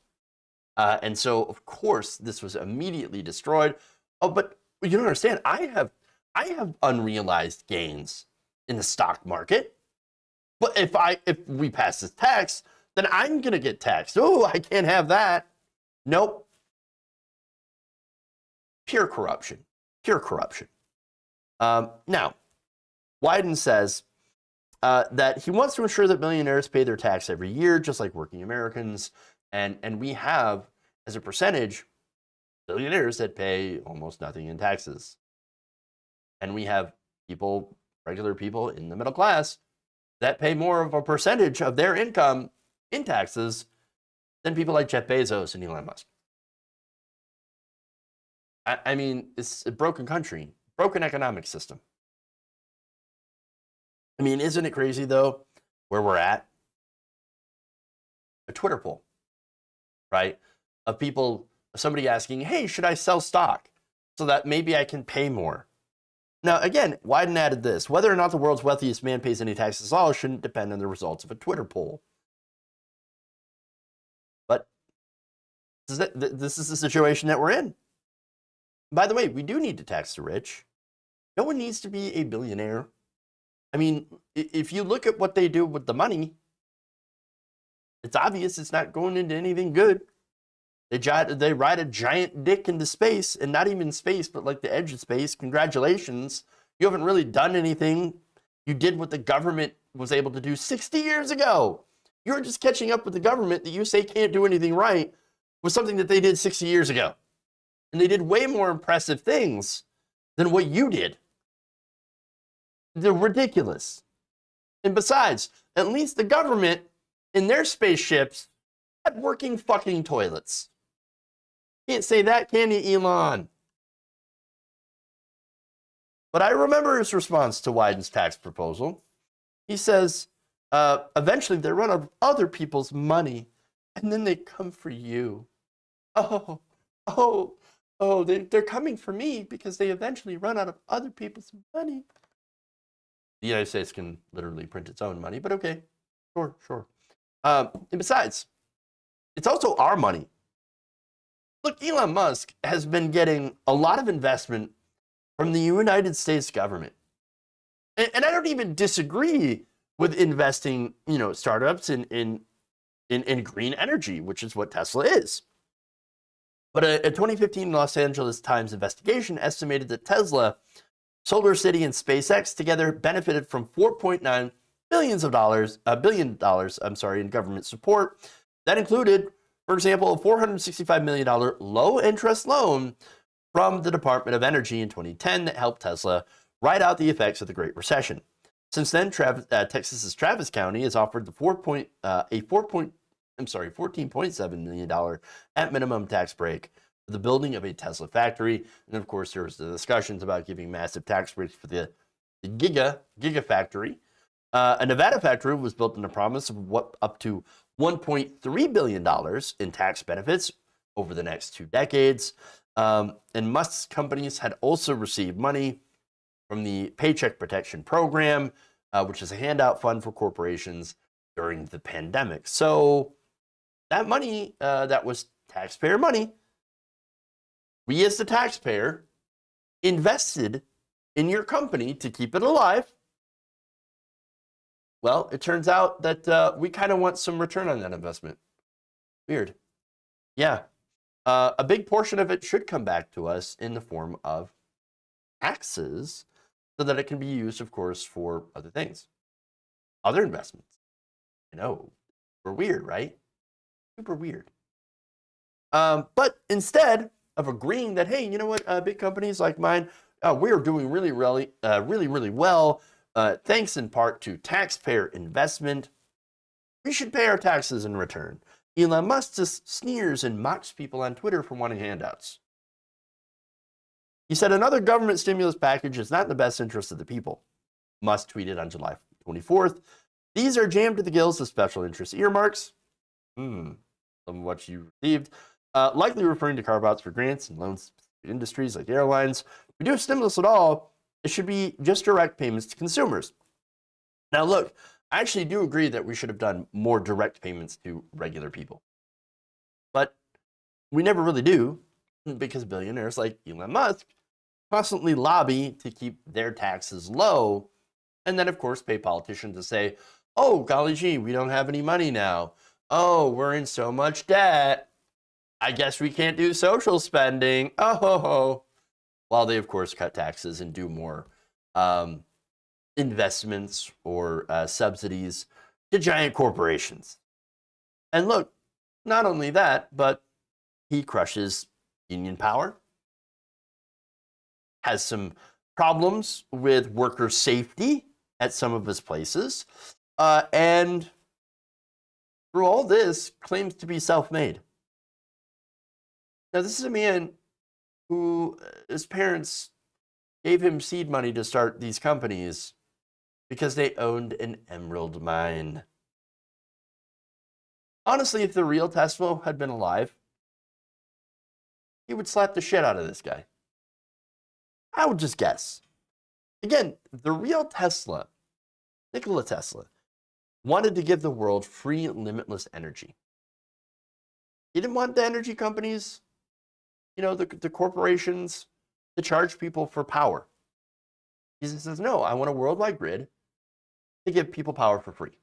And so, of course, this was immediately destroyed. Oh, but you don't understand. I have unrealized gains in the stock market. But if we pass this tax, then I'm going to get taxed. Oh, I can't have that. Nope. Pure corruption. Pure corruption. Now, Wyden says that he wants to ensure that millionaires pay their tax every year, just like working Americans. And we have, as a percentage, billionaires that pay almost nothing in taxes. And we have people, regular people in the middle class, that pay more of a percentage of their income in taxes than people like Jeff Bezos and Elon Musk. I mean, it's a broken country, broken economic system. I mean, isn't it crazy, though, where we're at? A Twitter poll, right, of somebody asking, hey, should I sell stock so that maybe I can pay more? Now, again, Wyden added this. Whether or not the world's wealthiest man pays any taxes at all shouldn't depend on the results of a Twitter poll. But this is the situation that we're in. By the way, we do need to tax the rich. No one needs to be a billionaire. I mean, if you look at what they do with the money, it's obvious it's not going into anything good. They ride a giant dick into space, and not even space, but like the edge of space. Congratulations. You haven't really done anything. You did what the government was able to do 60 years ago. You're just catching up with the government that you say can't do anything right with something that they did 60 years ago. And they did way more impressive things than what you did. They're ridiculous. And besides, at least the government in their spaceships had working fucking toilets. Can't say that, can you, Elon? But I remember his response to Wyden's tax proposal. He says, eventually they run out of other people's money, and then they come for you. They're coming for me because they eventually run out of other people's money. The United States can literally print its own money, but okay, sure. And besides, it's also our money. Look, Elon Musk has been getting a lot of investment from the United States government. And I don't even disagree with investing, startups in green energy, which is what Tesla is. But a 2015 Los Angeles Times investigation estimated that Tesla, SolarCity, and SpaceX together benefited from $4.9 billion in government support. That included, for example, a $465 million low-interest loan from the Department of Energy in 2010 that helped Tesla ride out the effects of the Great Recession. Since then, Texas's Travis County has offered the $14.7 million at minimum tax break for the building of a Tesla factory. And of course, there was the discussions about giving massive tax breaks for the Gigafactory. A Nevada factory was built on a promise of up to $1.3 billion in tax benefits over the next 2 decades. And Musk's companies had also received money from the Paycheck Protection Program, which is a handout fund for corporations during the pandemic. So that money, that was taxpayer money, we as the taxpayer invested in your company to keep it alive. Well, it turns out that we kind of want some return on that investment. Weird. Yeah. A big portion of it should come back to us in the form of taxes so that it can be used, of course, for other things, other investments. I know, we're weird, right? Super weird. But instead of agreeing that, hey, you know what, big companies like mine, we're doing really well, thanks in part to taxpayer investment, we should pay our taxes in return. Elon Musk just sneers and mocks people on Twitter for wanting handouts. He said another government stimulus package is not in the best interest of the people. Musk tweeted on July 24th, these are jammed to the gills of special interest earmarks. Some of what you received, likely referring to carve-outs for grants and loans to industries like airlines. If we do a stimulus at all, it should be just direct payments to consumers. Now look, I actually do agree that we should have done more direct payments to regular people. But we never really do, because billionaires like Elon Musk constantly lobby to keep their taxes low, and then of course pay politicians to say, oh, golly gee, we don't have any money now. Oh, we're in so much debt. I guess we can't do social spending. Oh, ho, ho. While they, of course, cut taxes and do more investments or subsidies to giant corporations. And look, not only that, but he crushes union power, has some problems with worker safety at some of his places, and through all this, claims to be self-made. Now, this is a man who his parents gave him seed money to start these companies because they owned an emerald mine. Honestly, if the real Tesla had been alive, he would slap the shit out of this guy. I would just guess. Again, the real Tesla, Nikola Tesla, wanted to give the world free, limitless energy. He didn't want the energy companies, you know, the corporations, to charge people for power. He says, no, I want a worldwide grid to give people power for free.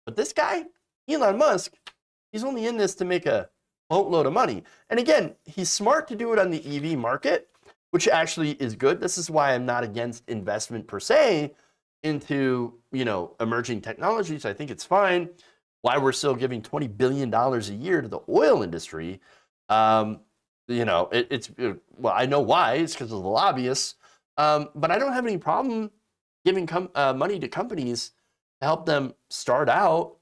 But this guy, Elon Musk, he's only in this to make a boatload of money. And again, he's smart to do it on the EV market, which actually is good. This is why I'm not against investment per se into, you know, emerging technologies. I think it's fine. Why we're still giving $20 billion a year to the oil industry. You know, well, I know why. It's because of the lobbyists. But I don't have any problem giving money to companies to help them start out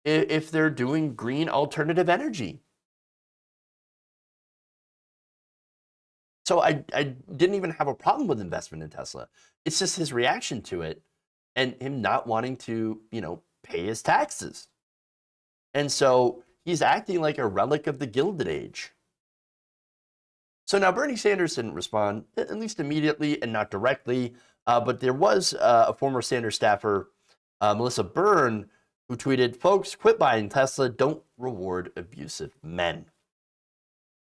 if they're doing green alternative energy. So I didn't even have a problem with investment in Tesla. It's just his reaction to it and him not wanting to, you know, pay his taxes. And so he's acting like a relic of the Gilded Age. So now Bernie Sanders didn't respond, at least immediately and not directly, but there was a former Sanders staffer, Melissa Byrne, who tweeted, folks, quit buying Tesla, don't reward abusive men.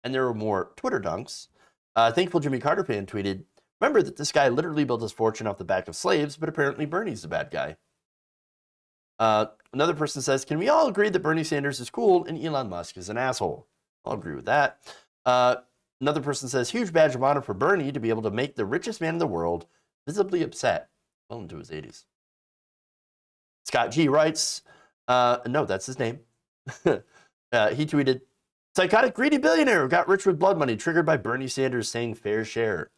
And there were more Twitter dunks. Thankful Jimmy Carter fan tweeted, remember that this guy literally built his fortune off the back of slaves, but apparently Bernie's the bad guy. Another person says, can we all agree that Bernie Sanders is cool and Elon Musk is an asshole? I'll agree with that. Another person says, huge badge of honor for Bernie to be able to make the richest man in the world visibly upset, well into his 80s. Scott G writes, no, that's his name. He tweeted, psychotic greedy billionaire who got rich with blood money triggered by Bernie Sanders saying fair share.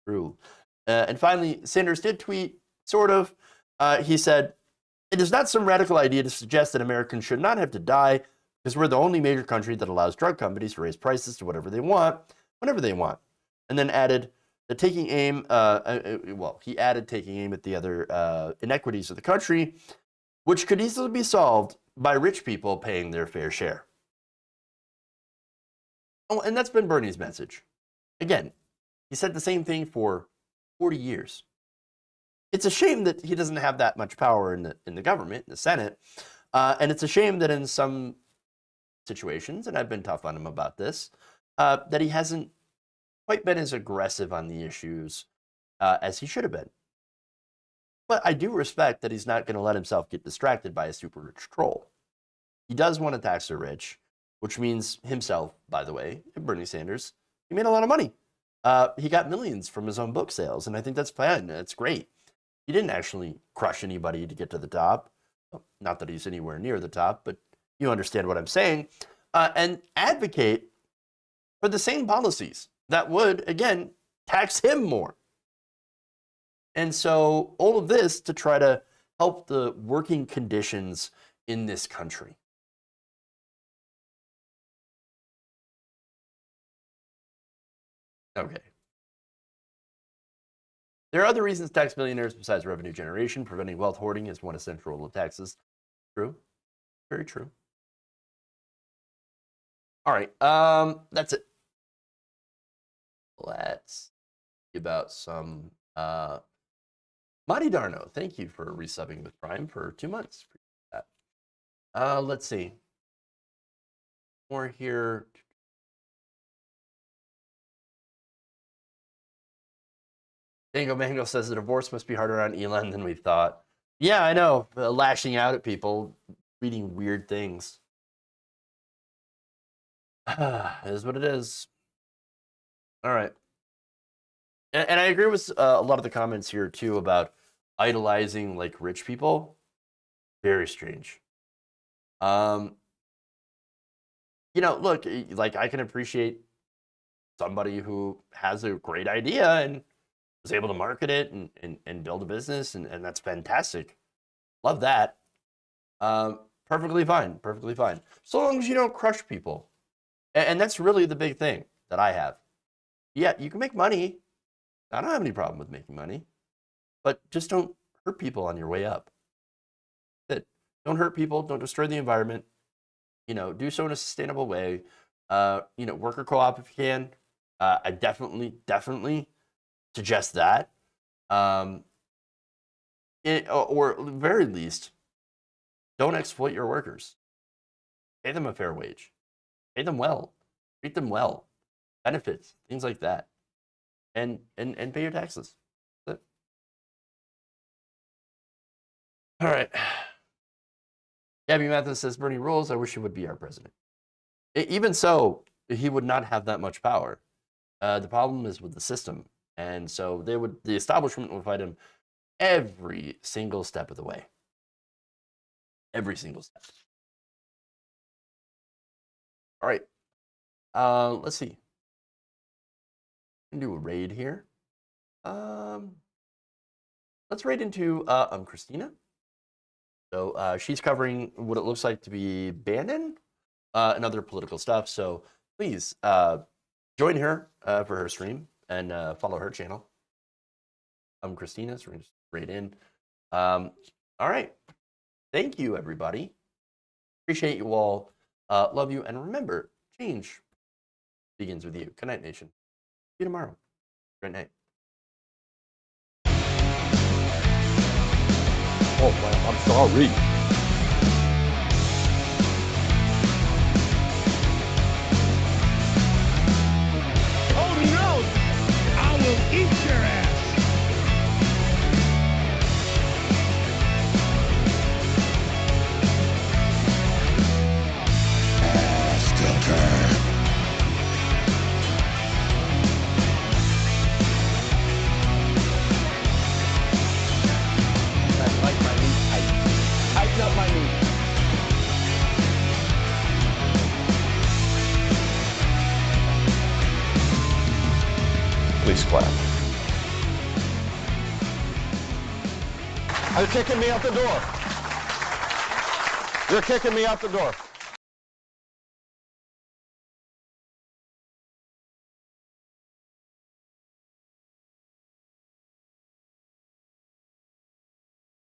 True. And finally, Sanders did tweet, sort of. He said, "It is not some radical idea to suggest that Americans should not have to die because we're the only major country that allows drug companies to raise prices to whatever they want, whenever they want." And then added that taking aim, he added taking aim at the other inequities of the country, which could easily be solved by rich people paying their fair share. Oh, and that's been Bernie's message. Again, he said the same thing for 40 years. It's a shame that he doesn't have that much power in the government, in the Senate, and it's a shame that in some situations, and I've been tough on him about this, that he hasn't quite been as aggressive on the issues as he should have been. But I do respect that he's not going to let himself get distracted by a super rich troll. He does want to tax the rich, which means himself, by the way, Bernie Sanders, he made a lot of money. He got millions from his own book sales, and I think that's fine. That's great. He didn't actually crush anybody to get to the top. Not that he's anywhere near the top, but you understand what I'm saying. And advocate for the same policies that would, again, tax him more. And so all of this to try to help the working conditions in this country. Okay. There are other reasons to tax millionaires besides revenue generation. Preventing wealth hoarding is one essential rule of taxes. True. Very true. All right. That's it. Let's see about some Monty Darno. Thank you for resubbing with Prime for 2 months. Appreciate that. Let's see. More here. Dango Mango says the divorce must be harder on Elon than we thought. Yeah, I know. Lashing out at people, reading weird things. It is what it is. All right. And I agree with a lot of the comments here, too, about idolizing, like, rich people. Very strange. You know, look, like, I can appreciate somebody who has a great idea and was able to market it and build a business, and that's fantastic. Love that. Perfectly fine. Perfectly fine. So long as you don't crush people. And that's really the big thing that I have. Yeah, you can make money. I don't have any problem with making money. But just don't hurt people on your way up. Don't hurt people. Don't destroy the environment. You know, do so in a sustainable way. You know, worker co-op if you can. I definitely suggest that. Or at the very least, don't exploit your workers. Pay them a fair wage. Pay them well. Treat them well. Benefits, things like that. And pay your taxes. That's it. All right. Gabby Mathis says, Bernie rules. I wish he would be our president. Even so, he would not have that much power. The problem is with the system. And so the establishment would fight him every single step of the way. Every single step. All right. Let's see. I'm gonna do a raid here. Let's raid into Christina. So she's covering what it looks like to be Bannon and other political stuff. So please join her for her stream and follow her channel. I'm Christina, so we're gonna just raid in. All right. Thank you, everybody. Appreciate you all. Love you. And remember, change begins with you. Good night, nation. See you tomorrow. Great night. Oh, well, I'm sorry. Oh no! I will eat your ass! You're kicking me out the door. You're kicking me out the door.